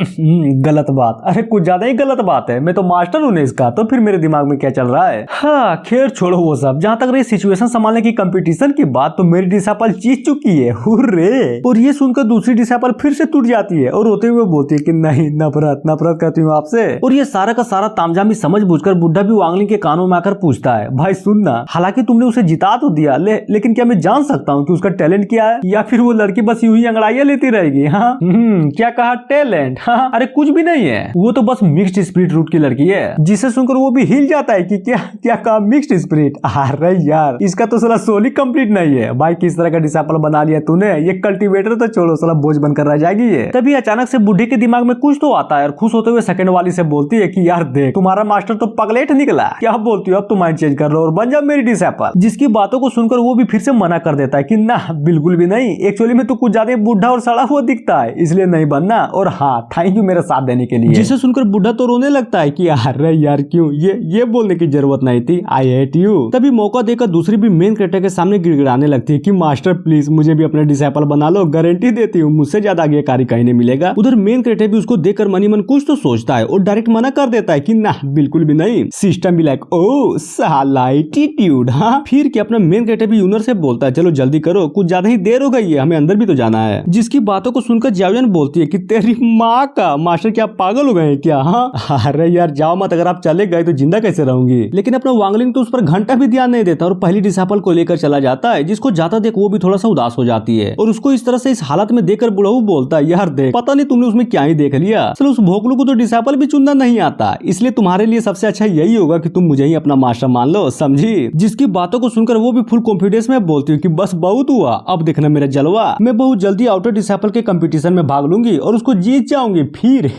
गलत बात, अरे कुछ ज्यादा ही गलत बात है, मैं तो मास्टर हूँ इसका, तो फिर मेरे दिमाग में क्या चल रहा है? हाँ खैर छोड़ो वो सब। जहाँ तक रही सिचुएशन संभालने की कंपटीशन की बात, तो मेरी डिसेबल जीत चुकी है, हुर्रे। और ये सुनकर दूसरी डिसेबल फिर से टूट जाती है और रोते हुए बोलती है कि नहीं, नफरत करती हूँ आपसे। और ये सारा का सारा तामझामी समझ बूझकर बुढ़ा भी वांगलिंग के कानों में आकर पूछता है, भाई सुनना, हालांकि तुमने उसे जिता तो दिया, लेकिन क्या मैं जान सकता हूँ कि उसका टैलेंट क्या है, या फिर वो लड़की बस यूं ही अंगड़ाइयां लेती रहेगी? हाँ क्या कहा? टैलेंट? हाँ अरे कुछ भी नहीं है, वो तो बस मिक्स्ड स्पिरिट रूट की लड़की है। जिसे सुनकर वो भी हिल जाता है कि क्या कहा? Mixed spirit? अरे यार इसका तो साला सोल ही कंप्लीट नहीं है भाई, किस तरह का डिसेबल बना लिया तूने, ये कल्टीवेटर तो छोड़ो साला बोझ बनकर रह जाएगी ये। तभी अचानक से बुढ़े के दिमाग में कुछ तो आता है और खुश होते हुए सेकंड वाली से बोलती है कि यार देख तुम्हारा मास्टर तो पगलेट निकला, क्या बोलती हो अब तुम माइंड चेंज कर लो और बन जा मेरी डिसेबल। जिसकी बातों को सुनकर वो भी फिर से मना कर देता है कि ना बिल्कुल भी नहीं, एक्चुअली में तो कुछ ज्यादा बुढ़ा और सड़ा हुआ दिखता है, इसलिए नहीं बनना, और हाँ थैंक यू मेरा साथ देने के लिए। जिसे सुनकर बुढ़ा तो रोने लगता है कि अरे यार क्यों, ये बोलने की जरूरत नहीं थी, आई हेट यू। तभी मौका देकर दूसरी भी मेन कैरेक्टर के सामने गिड़गिड़ाने लगती है कि मास्टर प्लीज मुझे भी अपने डिसेबल बना लो, गारंटी देती हूँ मुझसे ज्यादा आगे कार्य कहीं नहीं मिलेगा। उधर मेन कैरेक्टर भी उसको देखकर मनी मन कुछ तो सोचता है और डायरेक्ट मना कर देता है कि ना बिल्कुल भी नहीं। सिस्टम भी लाइक ओ साला एटीट्यूड। हाँ फिर क्या अपना मेन कैरेक्टर भी यूनर से बोलता है, चलो जल्दी करो कुछ ज्यादा ही देर हो गई है, हमें अंदर भी तो जाना है। जिसकी बातों को सुनकर जावियन बोलती है कि तेरी माँ का, मास्टर क्या पागल हो गए हैं क्या? हाँ अरे यार जाओ मत, अगर आप चले गए तो जिंदा कैसे रहूंगी? लेकिन अपना वांगलिंग तो उस पर घंटा भी ध्यान नहीं देता और पहली डिसेबल को लेकर चला जाता है। जिसको जाता देख वो भी थोड़ा सा उदास हो जाती है और उसको इस तरह से इस हालत में देखकर बुढ़ऊ बोलता है, यार देख पता नहीं तुमने उसमें क्या ही देख लिया, चलो उस भोकलू को तो डिसेबल भी चुनना नहीं आता, इसलिए तुम्हारे लिए सबसे अच्छा यही होगा कि तुम मुझे ही अपना मास्टर मान लो, समझी? जिसकी बातों को सुनकर वो भी फुल कॉन्फिडेंस में बोलती है कि बस बहुत हुआ, अब देखना मेरा जलवा, मैं बहुत जल्दी आउटर डिसेबल के कंपटीशन में भाग लूंगी और उसको जीत जाऊंगी, फिर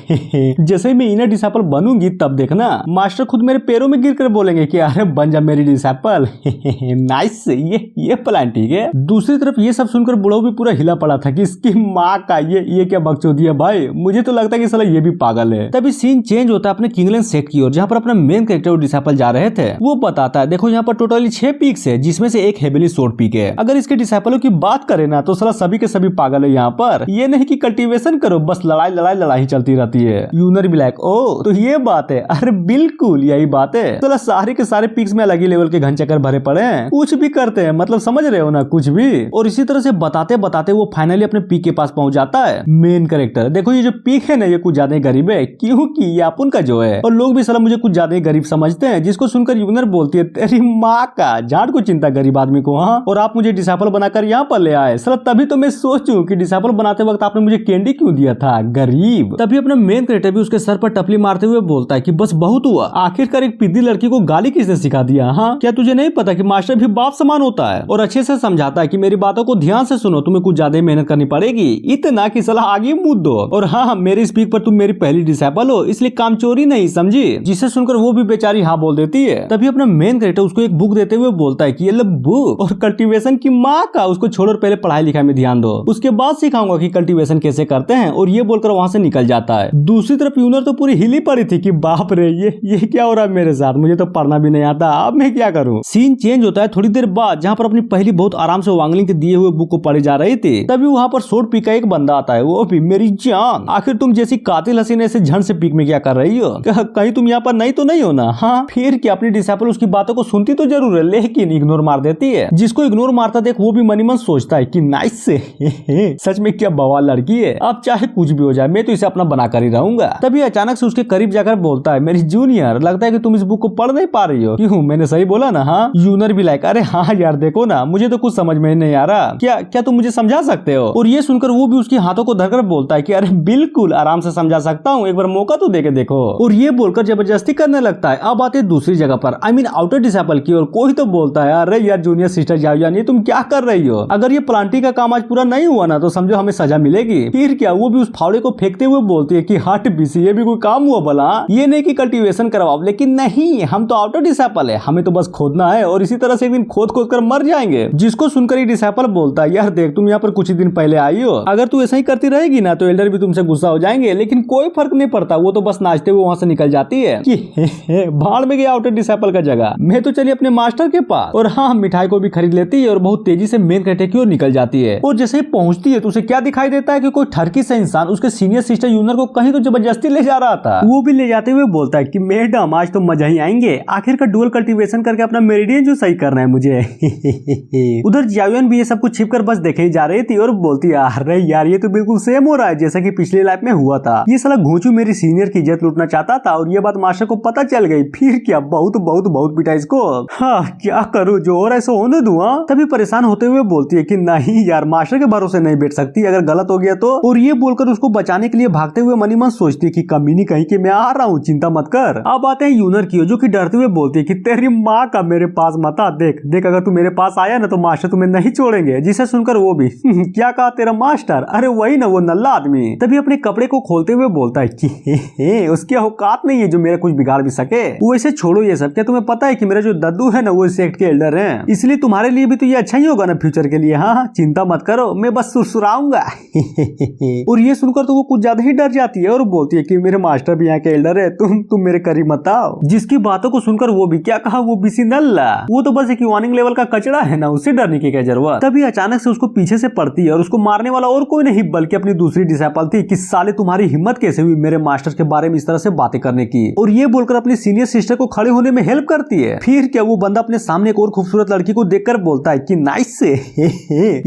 जैसे ही मैं इनर डिसेबल बनूंगी तब देखना मास्टर खुद मेरे पैरों में गिर कर बोलेंगे कि अरे बन जा मेरी डिसेबल। नाइस, ये प्लान ठीक है। दूसरी तरफ ये सब सुनकर बुढ़ऊ भी पूरा हिला पड़ा था कि इसकी माँ का ये क्या बकचोदी है भाई, मुझे तो लगता है कि साला ये भी पागल है। तभी सीन चेंज होता है अपने किंगलैंड सेट की ओर, जहाँ पर अपना मेन कैरेक्टर डिसेबल जा रहे थे। वो बताता है देखो यहाँ पर टोटली 6 पीक्स है, जिसमें से एक हेविली शॉर्ट पीक है। अगर इसके डिसेबलों की बात करें ना तो साला सभी के सभी पागल है यहाँ पर, ये नहीं कि कल्टीवेशन करो, बस लड़ाई चलती रहती है। यूनर भी लाइक ओ तो ये बात है, अरे बिल्कुल यही बात है, साला सारे के सारे पीक्स में अलग ही लेवल के घन चक्कर भरे पड़े हैं, कुछ भी करते हैं, मतलब समझ रहे हो ना कुछ भी। और इसी तरह से बताते बताते वो फाइनली अपने पीक के पास पहुंच जाता है। मेन कैरेक्टर देखो ये जो पीक है ना ये कुछ ज्यादा ही गरीब है, क्योंकि ये अपन का जो है, और लोग भी साला मुझे कुछ ज्यादा ही गरीब समझते हैं। जिसको सुनकर यूनर बोलती है तेरी माँ का, जान को चिंता गरीब आदमी को, हाँ और आप मुझे डिसेबल बनाकर यहाँ पर ले आए, साला तभी तो मैं सोचूं कि डिसेबल बनाते वक्त आपने मुझे कैंडी क्यों दिया था, गरीब। तभी अपना मेन कैरेक्टर भी उसके सर पर टपली मारते हुए बोलता है कि बस बहुत हुआ, आखिरकार एक पिद्दी लड़की को गाली किसने सिखा दिया? हाँ क्या तुझे नहीं पता कि मास्टर भी बाप समान होता है? और अच्छे से समझाता है कि मेरी बातों को ध्यान से सुनो, तुम्हें कुछ ज्यादा मेहनत करनी पड़ेगी, इतना कि सलाह आगे मुद दो, और हाँ मेरे स्पीक पर तुम मेरी पहली डिसेबल हो, इसलिए काम चोरी नहीं, समझी? जिसे सुनकर वो भी बेचारी हाँ बोल देती है। तभी अपना मेन कैरेक्टर उसको एक बुक देते हुए बोलता है कि ये लो बुक, और कल्टीवेशन की माँ का, उसको छोड़ो पहले पढ़ाई लिखाई में ध्यान दो, उसके बाद सिखाऊंगा कि कल्टीवेशन कैसे करते हैं, और ये बोलकर वहां से निकल जाता है। दूसरी तरफ यूनर तो पूरी हिली पड़ी थी कि बाप रे ये क्या हो रहा है मेरे साथ, मुझे तो पढ़ना भी नहीं आता, अब मैं क्या करूं? सीन चेंज होता है थोड़ी देर बाद, जहां पर अपनी पहली बहुत आराम से वांगलिंग के दिए हुए बुक को पढ़ी जा रही थी। तभी वहां पर शॉर्ट पीक का एक बंदा आता है, वो भी मेरी जान, आखिर तुम जैसी कातिल हसीन ऐसे झंड से पीक में क्या कर रही हो? कहीं तुम यहाँ पर नहीं तो नहीं हो ना? हाँ फिर क्या अपनी डिसेबल उसकी बातों को सुनती तो जरूर है, लेकिन इग्नोर मार देती है। जिसको इग्नोर मारता देख वो भी मनी मन सोचता है कि नाइस से सच में क्या बवाल लड़की है, अब चाहे कुछ भी हो जाए मैं तो इसे अपना बनाकर ही रहूंगा। तभी अचानक से उसके करीब जाकर बोलता है, मेरी जूनियर लगता है कि तुम इस बुक को पढ़ नहीं पा रही हो, क्यों मैंने सही बोला ना? हाँ यूनर भी लाइक अरे हाँ यार देखो ना मुझे तो कुछ समझ में नहीं आ रहा, क्या तुम मुझे समझा सकते हो? और ये सुनकर वो भी उसके हाथों को धरकर बोलता है कि अरे बिल्कुल आराम से समझा सकता हूँ, एक बार मौका तो देके देखो। और ये बोलकर जबरदस्ती करने लगता है। अब आते दूसरी जगह पर, आई मीन आउटर डिसेबल की और कोई तो बोलता है अरे यार जूनियर सिस्टर जाओ तुम क्या कर रही हो, अगर ये प्लांटी का काम आज पूरा नहीं हुआ ना तो समझो हमें सजा मिलेगी। फिर क्या वो भी उस फावड़े को फेंकते हुए बोलती है कि हट बीसी ये भी कोई काम हुआ भला, ये नहीं कि कल्टीवेशन करवाओ, लेकिन नहीं हम तो आउटर डिसेबल है, हमें तो बस खोदना है और इसी तरह से एक दिन खोद खोद कर मर जाएंगे। जिसको सुनकर ये डिसेबल बोलता है यार देख तुम यहाँ पर कुछ ही दिन पहले आई हो, अगर तू ऐसा ही करती रहेगी ना तो एल्डर भी तुमसे गुस्सा हो जाएंगे, लेकिन कोई फर्क नहीं पड़ता, वो तो बस नाचते हुए वहाँ से निकल जाती है कि भाड़ में गया आउटर डिसेबल का जगह, मैं तो चली अपने मास्टर के पास। और हाँ मिठाई को भी खरीद लेती है और बहुत तेजी से मेन कैटे की ओर निकल जाती है। और जैसे ही पहुंचती है तो उसे क्या दिखाई देता है कि कोई ठरकी से इंसान उसके सीनियर सिस्टर यूनर को कहीं तो जबरदस्ती ले जा रहा था। वो भी ले जाते हुए बोलता है कि मैडम आज तो मजा ही आएंगे, आखिरकार डुअल कल्टीवेशन करके अपना मेरिडियन जो सही करना है मुझे। उधर जियायुन भी ये सब कुछ छिपकर बस देखे ही जा रही थी और बोलती है अरे यार ये तो बिल्कुल सेम हो रहा है जैसा कि पिछली लाइफ में हुआ था, ये साला घोंचू मेरी सीनियर की इज्जत लूटना चाहता था और ये बात मास्टर को पता चल गई। फिर क्या बहुत बहुत बहुत पिटा इसको। हाँ क्या करूँ जो हो रहा है ऐसा होने दूं। तभी परेशान होते हुए बोलती है कि नहीं यार मास्टर के भरोसे नहीं बैठ सकती, अगर गलत हो गया तो। और ये बोलकर उसको बचाने के लिए भागते हुए मनी मन सोचती है कि कमीनी कहीं के मैं आ रहा हूँ चिंता मत कर। अब आते हैं यूनर की जो कि डरते हुए बोलती है कि तेरी माँ का मेरे पास मत आ, देख देख अगर तू मेरे पास आया ना तो मास्टर तुम्हें नहीं छोड़ेंगे। जिसे सुनकर वो भी क्या कहा तेरा मास्टर, अरे वही ना वो नल्ला आदमी। तभी अपने कपड़े को खोलते हुए बोलता है कि उसकी औकात नहीं है जो मेरा कुछ बिगाड़ भी सके। वैसे छोड़ो ये सब, क्या तुम्हें पता है कि मेरा जो दद्दू है ना वो इस सेक्ट के एल्डर हैं, इसलिए तुम्हारे लिए भी तो ये अच्छा ही होगा ना फ्यूचर के लिए। हाँ चिंता मत करो मैं बस सुरसुराऊंगा। और ये सुनकर तो वो कुछ ज्यादा ही डर जाती है और बोलती है कि मेरे मास्टर भी यहाँ के एल्डर है, तुम मेरे करीब मत आओ। जिसकी बातों को सुनकर वो भी क्या कहा वो बीसी नल्ला, वो तो बस एक वार्निंग लेवल का कचड़ा है ना, उससे डरने की क्या जरूरत। तभी अचानक से उसको पीछे से पड़ती है और उसको मारने वाला और कोई नहीं बल्कि अपनी दूसरी डिसेबल थी कि साले तुम्हारी हिम्मत कैसे हुई मेरे मास्टर के बारे में इस तरह से बातें करने की। और ये बोलकर अपनी सीनियर सिस्टर को खड़े होने में हेल्प करती है। फिर क्या वो बंदा अपने सामने एक और खूबसूरत लड़की को देखकर बोलता है कि नाइस से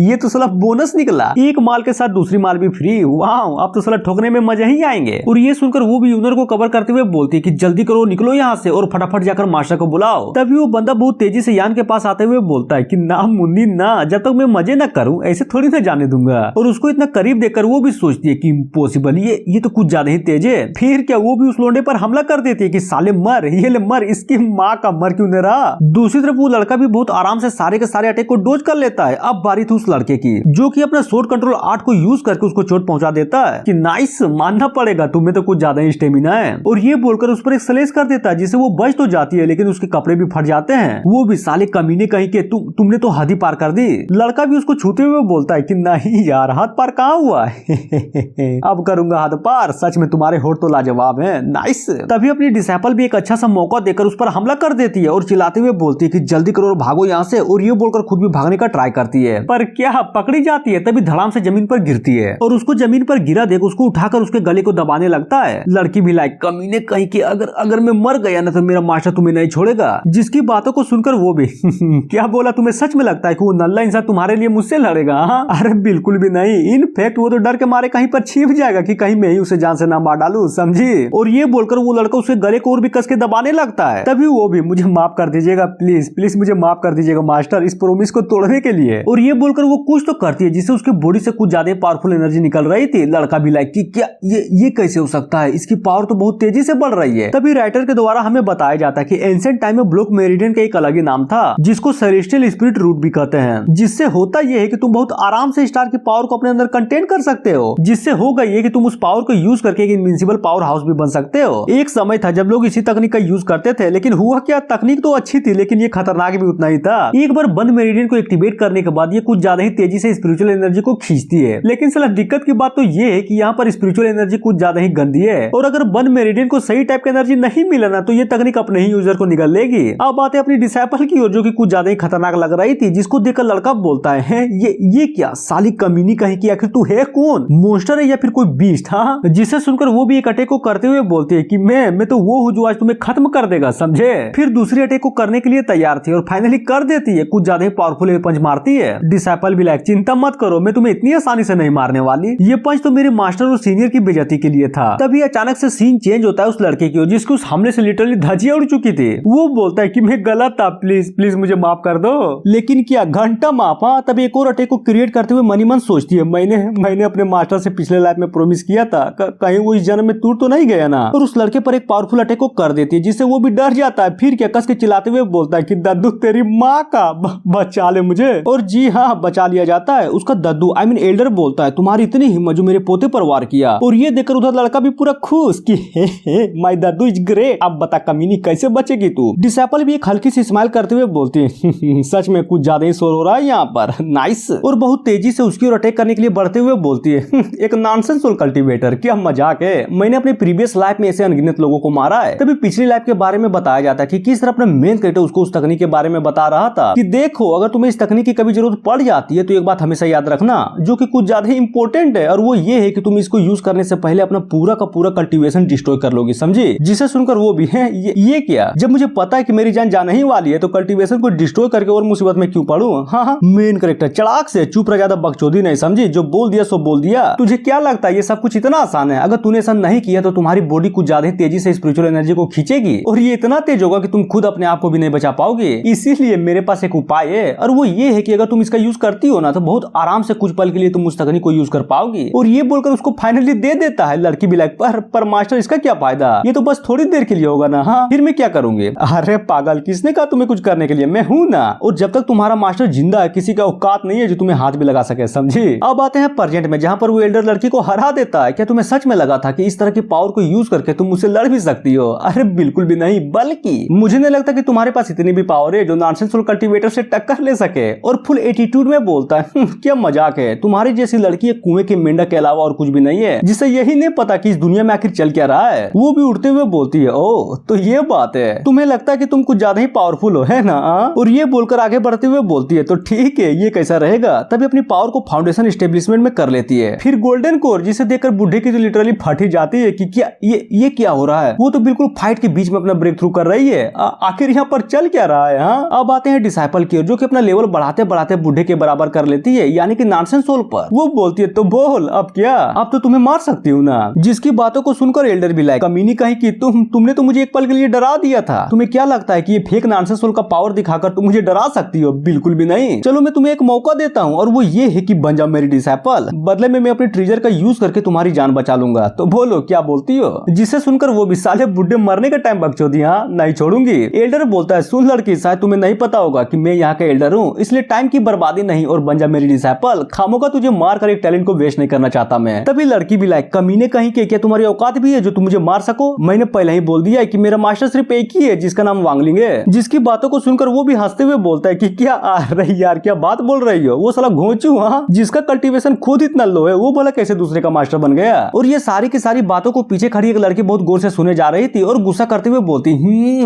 ये तो साला बोनस निकला, एक माल के साथ दूसरी माल भी फ्री, वाह अब तो साला ठोकने में मजा ही आएंगे। और ये सुनकर वो भी यूनर को कवर करते हुए बोलती है कि जल्दी करो निकलो यहाँ से और फटाफट जाकर मास्टर को बुलाओ। तभी वो बंदा बहुत तेजी से यान के पास आते हुए बोलता है कि ना मुन्नी ना, जब तक मैं मजे न करूं ऐसे थोड़ी ना जाने दूंगा। और उसको इतना करीब देखकर वो भी सोचती है कि इम्पॉसिबल, ये तो कुछ ज्यादा ही तेज है। फिर क्या वो भी उस लोंडे पर हमला कर देती है कि साले मर, ये ले मर, इसकी माँ का मर क्यों नहीं रहा। दूसरी तरफ वो लड़का भी बहुत आराम से सारे के सारे अटैक को डोज कर लेता है। अब बारी थी उस लड़के की जो कि अपना शॉर्ट कंट्रोल आर्ट को यूज करके उसको चोट पहुंचा देता है कि नाइस मानना पड़ेगा तुम्हें तो कुछ ज्यादा ही स्टेमिना है। और ये बोलकर उस पर एक स्लेश कर देता है जिससे वो बच तो जाती है लेकिन उसके कपड़े भी फट जाते हैं। वो भी साले कमीने कहीं के तुमने तो हद ही पार कर दी। लड़का भी उसको छूते हुए बोलता है कि नहीं यार हद पार कहाँ हुआ है अब करूंगा हद पार, सच में तुम्हारे होठ तो लाजवाब है, नाइस। तभी अपनी डिसेबल भी एक अच्छा सा मौका देकर उस पर हमला कर देती है और चिल्लाते हुए बोलती है कि जल्दी करो और भागो यहाँ से। और ये बोलकर खुद भी भागने का ट्राई करती है पर क्या पकड़ी जाती है। तभी धड़ाम से जमीन पर गिरती है और उसको जमीन पर गिरा देख उसको उठाकर उसके गले को दबाने लगता है। लड़की भी लाइक कमीने कहीं की, अगर मैं मर गया ना तो मेरा मास्टर तुम्हें नहीं छोड़ेगा। जिसकी बातों को सुनकर वो भी क्या बोला, तुम्हें सच में लगता है कि वो नल्ला इंसान तुम्हारे लिए मुझसे लड़ेगा? अरे बिल्कुल भी नहीं, इनफैक्ट वो तो डर के मारे कहीं पर छिप जाएगा कि कहीं मैं ही उसे जान से ना मार डालूं, समझी। और ये बोलकर वो लड़का उसके गले को और भी कस के दबाने लगता है। तभी वो भी मुझे माफ कर दीजिएगा प्लीज प्लीज मुझे माफ कर दीजिएगा मास्टर इस प्रोमिस को तोड़ने के लिए। और ये बोलकर वो कुछ तो करती है जिससे उसके बॉडी से कुछ ज्यादा पावरफुल एनर्जी निकल रही थी। लड़का भी लाइक कि क्या ये कैसे हो सकता है, इसकी पावर तो बहुत तेजी से बढ़ रही है। तभी राइटर के द्वारा हमें बताया जाता है कि एंशिएंट टाइम में ब्लॉक मेरिडियन का एक अलग ही नाम था जिसको सेलेस्टियल स्पिरिट रूट भी कहते हैं। जिससे होता यह है कि तुम बहुत आराम से स्टार की पावर को अपने अंदर कंटेन कर सकते हो। जिससे होगा ये कि तुम उस पावर को यूज करके एक इनविंसिबल पावर हाउस भी बन सकते हो। एक समय था जब लोग इसी तकनीक का यूज करते थे, लेकिन हुआ क्या, तकनीक तो अच्छी थी लेकिन ये खतरनाक भी उतना ही था। एक बार बंद मेरिडियन को एक्टिवेट करने के बाद ये कुछ ज्यादा ही तेजी से स्पिरिचुअल एनर्जी को खींचती है। लेकिन साला दिक्कत की बात तो ये है कि यहाँ पर स्पिरिचुअल एनर्जी कुछ ज्यादा ही गंदी है और अगर बंद मेरिडियन को सही टाइप की एनर्जी नहीं मिला ना तो ये तकनीक अपने ही यूजर को निगल लेगी। अब बात है अपनी डिसेबल की ओर जो कि कुछ ज्यादा ही खतरनाक लग रही थी, जिसको देखकर लड़का बोलता है ये क्या साली कमीनी कहीं की, आखिर तू है कौन, मॉन्स्टर है या फिर कोई बीस्ट? हाँ, जिसे सुनकर वो भी एक अटैक को करते हुए बोलती है कि मैं तो वो हूँ जो आज तुम्हें खत्म कर देगा, समझे। फिर दूसरी अटैक को करने के लिए तैयार थी और फाइनली कर देती है, कुछ ज्यादा ही पावरफुल पंच मारती है। डिसेबल भी लाइक चिंता मत करो मैं तुम्हें इतनी आसानी से नहीं मारने वाली, ये पंच तो मेरे मास्टर और सीनियर की बेइज्जती के लिए था। तभी अचानक से सीन चेंज होता है उस लड़के की ओर जिसकी उस हमले से लिटरली धज्जियां उड़ चुकी थी। वो बोलता है कि मैं गलत था, प्लीज प्लीज मुझे माफ कर दो। लेकिन क्या घंटा माफ? तब एक और अटैक को क्रिएट करते हुए मनी मन सोचती है मैंने अपने मास्टर से पिछले लाइफ में प्रॉमिस किया था, कहीं वो इस जन्म में टूट तो नहीं गया ना। और उस लड़के पर एक पावरफुल अटैक को कर देती है जिससे वो भी डर जाता है। फिर क्या क्या कस के चिल्लाते हुए बोलता है कि दद्दू तेरी माँ का बचा ले मुझे। और जी हाँ, बचा लिया जाता है। उसका दद्दू आई मीन एल्डर बोलता है तुम्हारी इतनी हिम्मत जो मेरे पोते पर वार किया। और ये देखकर उधर लड़का भी पूरा खुश कि hey my Daddu is great. अब बता कमीनी कैसे बचेगी तू। डिसेबल भी एक हल्की सी स्माइल करते हुए बोलती है सच में कुछ ज्यादा ही शोर हो रहा है यहाँ पर। नाइस। और बहुत तेजी से उसकी ओर अटैक करने के लिए बढ़ते हुए बोलती है एक नॉनसेंस सोल कल्टीवेटर, क्या मजाक है। मैंने अपने प्रीवियस लाइफ में ऐसे अनगिनत लोगों को मारा है। तभी पिछली लाइफ के बारे में बताया जाता है कि किस तरह अपना मेन कैरेक्टर उसको उस तकनीक के बारे में बता रहा था कि देखो अगर तुम्हें इस तकनीक की कभी जरूरत पड़ जाती है तो एक बात हमेशा याद रखना जो कि कुछ ज्यादा ही इंपॉर्टेंट है, और वो ये है कि तुम इसको यूज करने से पहले अपना पूरा का पूरा कल्टीवेशन डिस्ट्रॉय कर लोगी, समझी। जिसे सुनकर वो भी है ये क्या, जब मुझे पता है कि मेरी जान जाने ही वाली है तो कल्टीवेशन को डिस्ट्रॉय करके और मुसीबत में क्यों पड़ूं। हाँ, मेन कैरेक्टर चड़ाक से चुप रह, ज्यादा बकचोदी नहीं, समझी। जो बोल दिया सो बोल दिया। तुझे क्या लगता है ये सब कुछ इतना आसान है? अगर तूने ऐसा नहीं किया तो तुम्हारी बॉडी कुछ ज्यादा ही तेजी से स्पिरिचुअल एनर्जी को खींचेगी और ये इतना तेज होगा कि तुम खुद अपने आप को भी नहीं बचा पाओगे। इसीलिए मेरे पास एक उपाय है और वो ये है कि अगर तुम इसका यूज करती हो ना तो बहुत आराम से कुछ पल के लिए तुम उस तकनीक को यूज कर पाओगी। और ये बोलकर उसको फाइनली दे देता है। लड़की भी लाइक पर मास्टर इसका क्या फायदा, ये तो बस थोड़ी देर के लिए होगा ना। हाँ, फिर मैं क्या करूंगी? अरे पागल, किसने कहा तुम्हें कुछ करने के लिए? मैं हूं ना। और जब तक तुम्हारा मास्टर जिंदा है किसी का औकात नहीं है जो तुम्हें हाथ भी लगा सके, समझी। अब आते हैं प्रेजेंट में जहां पर वो एल्डर लड़की को हरा देता है। क्या तुम्हें सच में लगा था कि इस तरह की पावर को यूज करके तुम मुझसे लड़ भी सकती हो? अरे बिल्कुल भी नहीं, बल्कि मुझे नहीं लगता कि तुम्हारे पास इतनी भी पावर है जो नॉनसेंस सोल कल्टीवेटर से टक्कर ले सके। और फुल एटीट्यूड में बोलता है क्या मजाक है, तुम्हारी जैसी लड़की एक कुएं के मेंढक के अलावा और कुछ भी नहीं है जिसे यही नहीं पता कि इस दुनिया में आखिर चल क्या रहा है। वो भी उठते हुए बोलती है ओह तो ये बात है, तुम्हें लगता है कि तुम कुछ ज्यादा ही पावरफुल हो, है ना। और ये बोलकर आगे बढ़ते हुए बोलती है तो ठीक है, ये कैसा रहेगा। तभी अपनी पावर को फाउंडेशन एस्टेब्लिशमेंट में कर लेती है। फिर गोल्डन कोर जिसे देखकर बुढ़े की तो लिटरली फट ही जाती है कि क्या ये क्या हो रहा है। वो तो बिल्कुल फाइट के बीच में अपना ब्रेक थ्रू कर रही है। आखिर यहाँ पर चल क्या रहा है। हाँ, अब आते हैं डिसाइपल की ओर जो कि अपना लेवल बढ़ाते बढ़ाते बुढ़े के बराबर कर लेती है, यानी कि नॉनसेंस सोल पर। वो बोलती है तो बोल अब क्या, अब तो तुम्हें मार सकती हूँ ना। जिसकी बातों को सुनकर एल्डर भी लाइक कमीनी कहीं की तुमने तो मुझे एक पल के लिए डरा दिया था। तुम्हें क्या लगता है कि ये फेक नॉनसेंस सोल का पावर दिखाकर तुम मुझे डरा सकती हो? बिल्कुल भी नहीं। चलो मैं तुम्हें एक मौका देता हूँ और वो ये है कि बन जाओ मेरी डिसाइपल, बदले में मैं अपने ट्रीजर का यूज करके तुम्हारी जान बचा लूंगा। तो बोलो क्या बोलती हो। जिसे सुनकर वो भी साले बुढ़े मरने का टाइम बकचोदी, हाँ नहीं छोड़ूंगी। एल्डर बोलता है सुन लड़की, शायद तुम्हें नहीं पता होगा कि मैं यहाँ का एल्डर हूँ, इसलिए टाइम की बर्बादी नहीं और बन जा मेरी डिसाइपल। खामोगा तुझे मार कर एक टैलेंट को वेस्ट नहीं करना चाहता मैं। तभी लड़की भी लाइक कमीने कहीं के क्या तुम्हारी औकात भी है जो तुम मुझे मार सको? मैंने पहले ही बोल दिया है कि मेरा मास्टर सिर्फ एक ही है जिसका नाम वांगलिंग है। जिसकी बातों को सुनकर वो भी हंसते हुए बोलता है कि क्या अरे यार क्या बात बोल रही हो, वो साला घोंचू, हाँ जिसका कल्टीवेशन खुद इतना लो है वो भला कैसे दूसरे का मास्टर बन गया। और ये सारी की सारी बातों को पीछे खड़ी एक लड़की बहुत गौर से सुने जा रही थी और गुस्सा करते हुए बोलती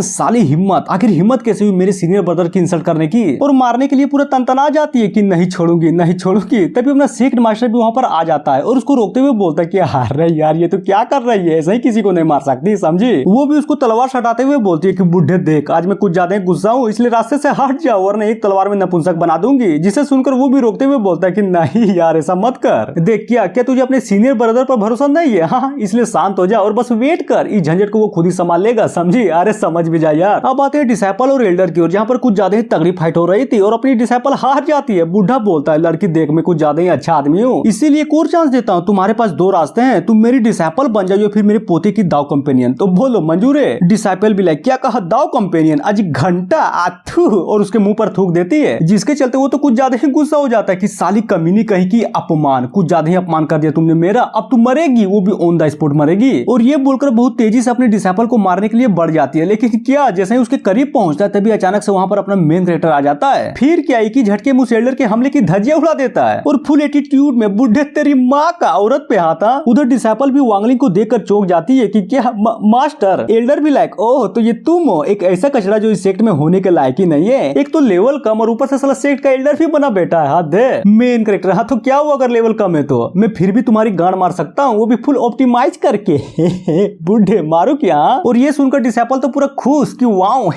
साली हिम्मत, आखिर हिम्मत कैसे हुई मेरे सीनियर ब्रदर की इंसल्ट करने की। और मारने के लिए पूरा तनतना जाती है कि नहीं छोड़ूंगी नहीं छोड़ूंगी। तभी अपना सेक्ट मास्टर भी वहां पर आ जाता है और उसको रोकते हुए बोलता है कि अरे यार ये तो क्या कर रही है, ऐसा ही किसी को नहीं मार सकती, समझी। वो भी उसको तलवार सटाते हुए बोलती है कि बुढ़े देख आज मैं कुछ ज्यादा ही गुस्सा हूँ इसलिए रास्ते से हट जाओ वरना एक तलवार में नपुंसक बना दूंगी। जिसे सुनकर वो भी रोकते हुए बोलता है कि नहीं यार ऐसा मत कर, देख क्या तुझे अपने सीनियर ब्रदर पर भरोसा नहीं है। हाँ इसलिए शांत हो जा और बस वेट कर, इस झंझट को वो खुद ही संभाल लेगा, समझी। अरे समझ भी जा यार। अब आते हैं डिसाइपल और एल्डर की ओर जहाँ पर कुछ ज्यादा ही तगड़ी फाइट हो रही थी और अपनी डिसाइपल हार जाती है। बुढ़ा बोलता है लड़की देख मैं कुछ ज्यादा ही अच्छा आदमी हूँ इसीलिए एक और चांस देता हूँ, तुम्हारे पास दो रास्ते हैं, तुम मेरी डिसाइपल बन जाओ फिर मेरे पोते की दाव कंपेनियन। तो बोलो मंजूर है? डिसाइपल भी लाइक क्या कहा दाव कंपेनियन, आज घंटा आथू और उसके मुंह पर थूक देती है। जिसके चलते वो तो कुछ ज्यादा ही गुस्सा हो जाता है कि साली कमीनी कहीं की अपमान, कुछ ज्यादा ही अपमान कर दिया तुमने मेरा, अब तू मरेगी, वो भी ऑन द स्पॉट मरेगी। और ये बोलकर बहुत तेजी से अपने डिसाइपल को मारने के लिए बढ़ जाती है। लेकिन क्या जैसे ही उसके करीब पहुंचता है तभी अचानक से वहां पर अपना मेन कैरेक्टर आ जाता है। फिर क्या एक ही झटके में उस एल्डर के हमले की धज्जियां उड़ा देता है और फुल एटीट्यूड में बुढ़े तेरी माँ का औरत पे आता। उधर डिसाइपल भी वांगलिंग को देखकर चौंक जाती है कि क्या मास्टर। एल्डर भी लाइक ओह तो ये तुम हो, एक ऐसा कचरा जो इस सेक्ट में होने के लायक ही नहीं है, एक तो लेवल कम और ऊपर से साला सेक्ट का एल्डर भी बना बैठा है। हाथ दे मेन कैरेक्टर। हाँ तो क्या हुआ अगर लेवल कम है तो मैं फिर भी तुम्हारी गांड मार सकता हूँ, वो भी फुल ऑप्टिमाइज करके। बुढ़े मारो क्या। और ये सुनकर डिसाइपल तो पूरा खुश कि वाओ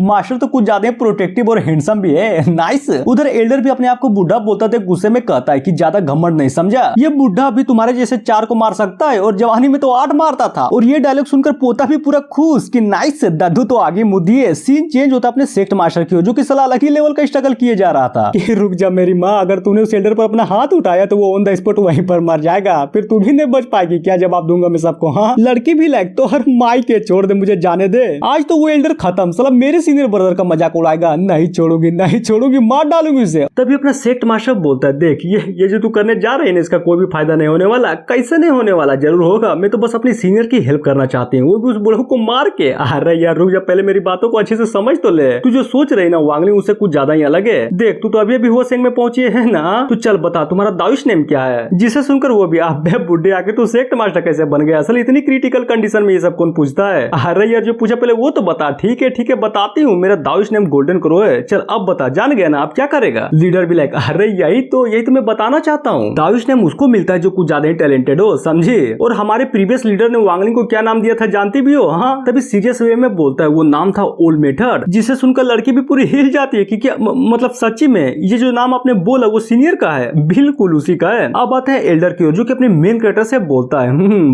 मास्टर तो कुछ ज्यादा प्रोटेक्टिव और हैंडसम भी है, नाइस। उधर एल्डर भी अपने आप को बुढ़ा बोलता थे, गुस्से में कहता है कि ज्यादा घमंड नहीं, समझा। ये बुढ़ा भी तुम्हारे जैसे 4 को मार सकता है और जवानी में तो 8 मारता था। और ये डायलॉग सुनकर पोता भी पूरा खुश कि नाइस दादू तो आगे मुद्दी है। सीन चेंज होता अपने सेक्ट मास्टर की जो कि साला अलग ही लेवल का स्ट्रगल किए जा रहा था कि रुक जा मेरी माँ, अगर तूने उस एल्डर पर अपना हाथ उठाया तो वो ऑन द स्पॉट वहीं पर मर जाएगा, फिर तू भी नहीं बच पाएगी। क्या जवाब दूंगा मैं सबको। हाँ लड़की भी लाइक तो हर माई के छोड़ दे मुझे जाने दे, आज आज तो वो एल्डर खत्म, साला मेरे सीनियर ब्रदर का मजाक उड़ाएगा, नहीं छोड़ूंगी नहीं छोड़ूंगी, मार डालूंगी उसे। तभी अपना सेक्ट मास्टर बोलता है, देख ये जो तू करने जा रहे हैं इसका कोई भी फायदा नहीं होने वाला। कैसे नहीं होने वाला, जरूर होगा। मैं तो बस अपनी सीनियर की हेल्प करना चाहती हूँ, वो भी उस बूढ़े को मार के। अरे यार रुक जा, पहले मेरी बातों को अच्छे से समझ तो ले। तू जो सोच रही ना वांगलिंग, उससे कुछ ज्यादा ही अलग है। देख तू तो अभी अभी हुआसेंग में पहुंची है ना, तो चल बता तुम्हारा दाविश नेम क्या है। जिसे सुनकर वो भी अबे बुड्ढे आके तू सेक्ट मास्टर कैसे बन गया, असल इतनी क्रिटिकल कंडीशन में ये सब कौन पूछता है। अरे यार जो पूछा पहले वो तो बता। ठीक है बताती हूँ, मेरा दाविश नेम गोल्डन क्रो है। चल अब बता, जान गया ना, अब क्या करेगा। लीडर भी लाइक अरे यही तो मैं बताना चाहता हूँ। दाविश नेम उसको मिलता है जो कुछ ज्यादा ही टैलेंटेड हो, समझे। और हमारे प्रीवियस लीडर ने वांगलिंग को क्या नाम दिया था जानती भी हो। हाँ तभी सीरियस वे में बोलता है, वो नाम था ओल्ड मेथड। जिसे सुनकर लड़की भी पूरी हिल जाती है कि क्या मतलब सच्ची में ये जो नाम आपने बोला वो सीनियर का है। बिल्कुल उसी का है। अब बात है एल्डर की ओर, जो कि अपने मेन कैरेक्टर से बोलता है,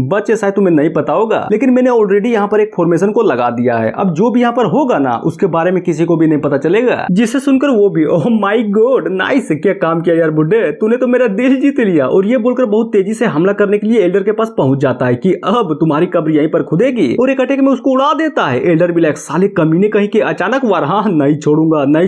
बच्चे शायद तुम्हें नहीं पता होगा, लेकिन मैंने ऑलरेडी यहाँ पर एक फॉर्मेशन को लगा दिया है। अब जो भी यहाँ पर होगा ना उसके बारे में किसी को भी नहीं पता चलेगा। जिसे सुनकर वो भी ओह माय गॉड नाइस, क्या काम किया यार बुड्ढे, तूने तो मेरा दिल जीत लिया। और ये बोलकर बहुत तेजी से हमला करने के लिए एल्डर के पास पहुंच जाता है कि अब तुम्हारी कब्र यहीं पर खुदेगी, और एक अटैक में उसको उड़ा देता है। एल्डर भी लाइक साले कमीने कहीं के अचानक वार, हाँ नहीं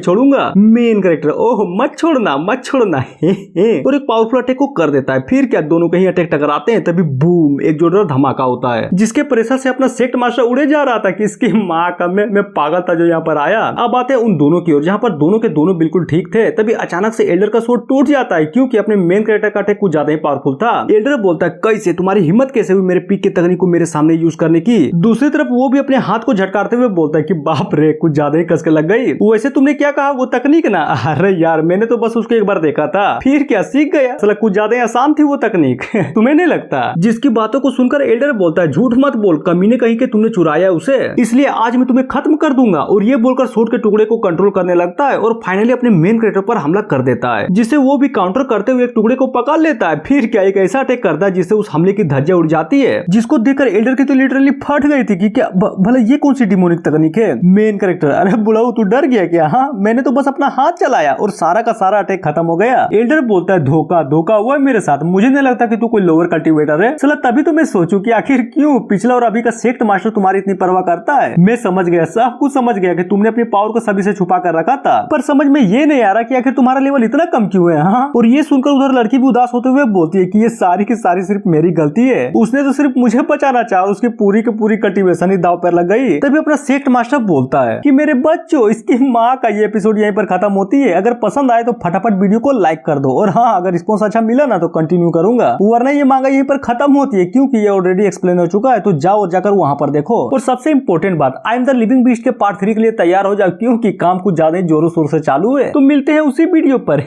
छोड़ूंगा। मेन कैरेक्टर ओह मत छोड़ना और एक पावरफुल अटैक को कर देता है। फिर क्या दोनों कहीं अटैक टकराते हैं, तभी बूम एक जोरदार धमाका होता है, जिसके प्रेशर से अपना सेक्ट मास्टर उड़े जा रहा था कि इसकी माँ का मैं पागल था जो यहाँ पर आया। अब आते हैं उन दोनों की ओर, जहाँ पर दोनों के दोनों बिल्कुल ठीक थे। तभी अचानक से एल्डर का स्वॉर्ड टूट जाता है, क्योंकि अपने मेन कैरेक्टर का अटैक कुछ ज्यादा ही पावरफुल था। एल्डर बोलता है, कैसे तुम्हारी हिम्मत कैसे हुई मेरे पीक की तकनीक को मेरे सामने यूज करने की। दूसरी तरफ वो भी अपने हाथ को झटकारते हुए बोलता है कि बाप रे कुछ ज्यादा ही कसके लग गई। वैसे तुमने क्या कहा, वो तकनीक ना, अरे यार मैंने तो बस उसको एक बार देखा था, फिर क्या सीख गया, साला कुछ ज्यादा ही आसान थी वो तकनीक तुम्हें नहीं लगता। जिसकी बातों को सुनकर एल्डर बोलता है, झूठ मत बोल, कमीने कहीं के तुमने चुराया उसे, इसलिए आज मैं तुम्हें खत्म कर दूंगा। और ये बोलकर स्वॉर्ड के टुकड़े को कंट्रोल करने लगता है और फाइनली अपने मेन कैरेक्टर पर हमला कर देता है, जिसे वो भी काउंटर करते हुए एक टुकड़े को पकड़ लेता है। फिर क्या एक ऐसा अटैक करता है जिससे उस हमले की धज्जियां उड़ जाती है, जिसको देखकर एल्डर की तो लिटरली फट गई थी कि क्या भला ये कौन सी डिमोनिक तकनीक है। मेन कैरेक्टर अरे बुलाओ तू डर गया क्या, हाँ मैंने तो बस अपना हाथ चलाया और सारा का सारा अटैक खत्म हो गया। एल्डर बोलता है, धोखा हुआ है मेरे साथ, मुझे नहीं लगता कि तू कोई लोअर कल्टीवेटर है। चला तभी तो मैं सोचूं कि आखिर क्यों पिछला और अभी का सेक्ट मास्टर तुम्हारी इतनी परवाह करता है। मैं समझ गया, सब कुछ समझ गया कि तुमने अपनी पावर को सभी से छुपा कर रखा था, पर समझ में ये नहीं आ रहा कि आखिर तुम्हारा लेवल इतना कम क्यों है। हाँ और ये सुनकर उधर लड़की भी उदास होते हुए बोलती है कि ये सारी की सारी सिर्फ मेरी गलती है, उसने तो सिर्फ मुझे बचाना चाहा, उसकी पूरी की पूरी कल्टीवेशन ही दाव पर लग गई। तभी अपना सेक्ट मास्टर बोलता है कि मेरे बच्चों इसकी माँ का ये एपिसोड यहीं पर खत्म होती है। अगर पसंद आए तो फटाफट वीडियो को लाइक कर दो, और हाँ अगर रिस्पॉन्स अच्छा मिला ना तो कंटिन्यू करूंगा, वरना ये मांगा यहीं पर खत्म होती है, क्योंकि ये ऑलरेडी एक्सप्लेन हो चुका है। तो जाओ और जाकर वहां पर देखो। और सबसे इंपॉर्टेंट बात, I am the living beast के पार्ट 3 के लिए तैयार हो जाओ, क्योंकि काम कुछ ज्यादा जोरों शोर से चालू है। तो मिलते हैं उसी वीडियो पर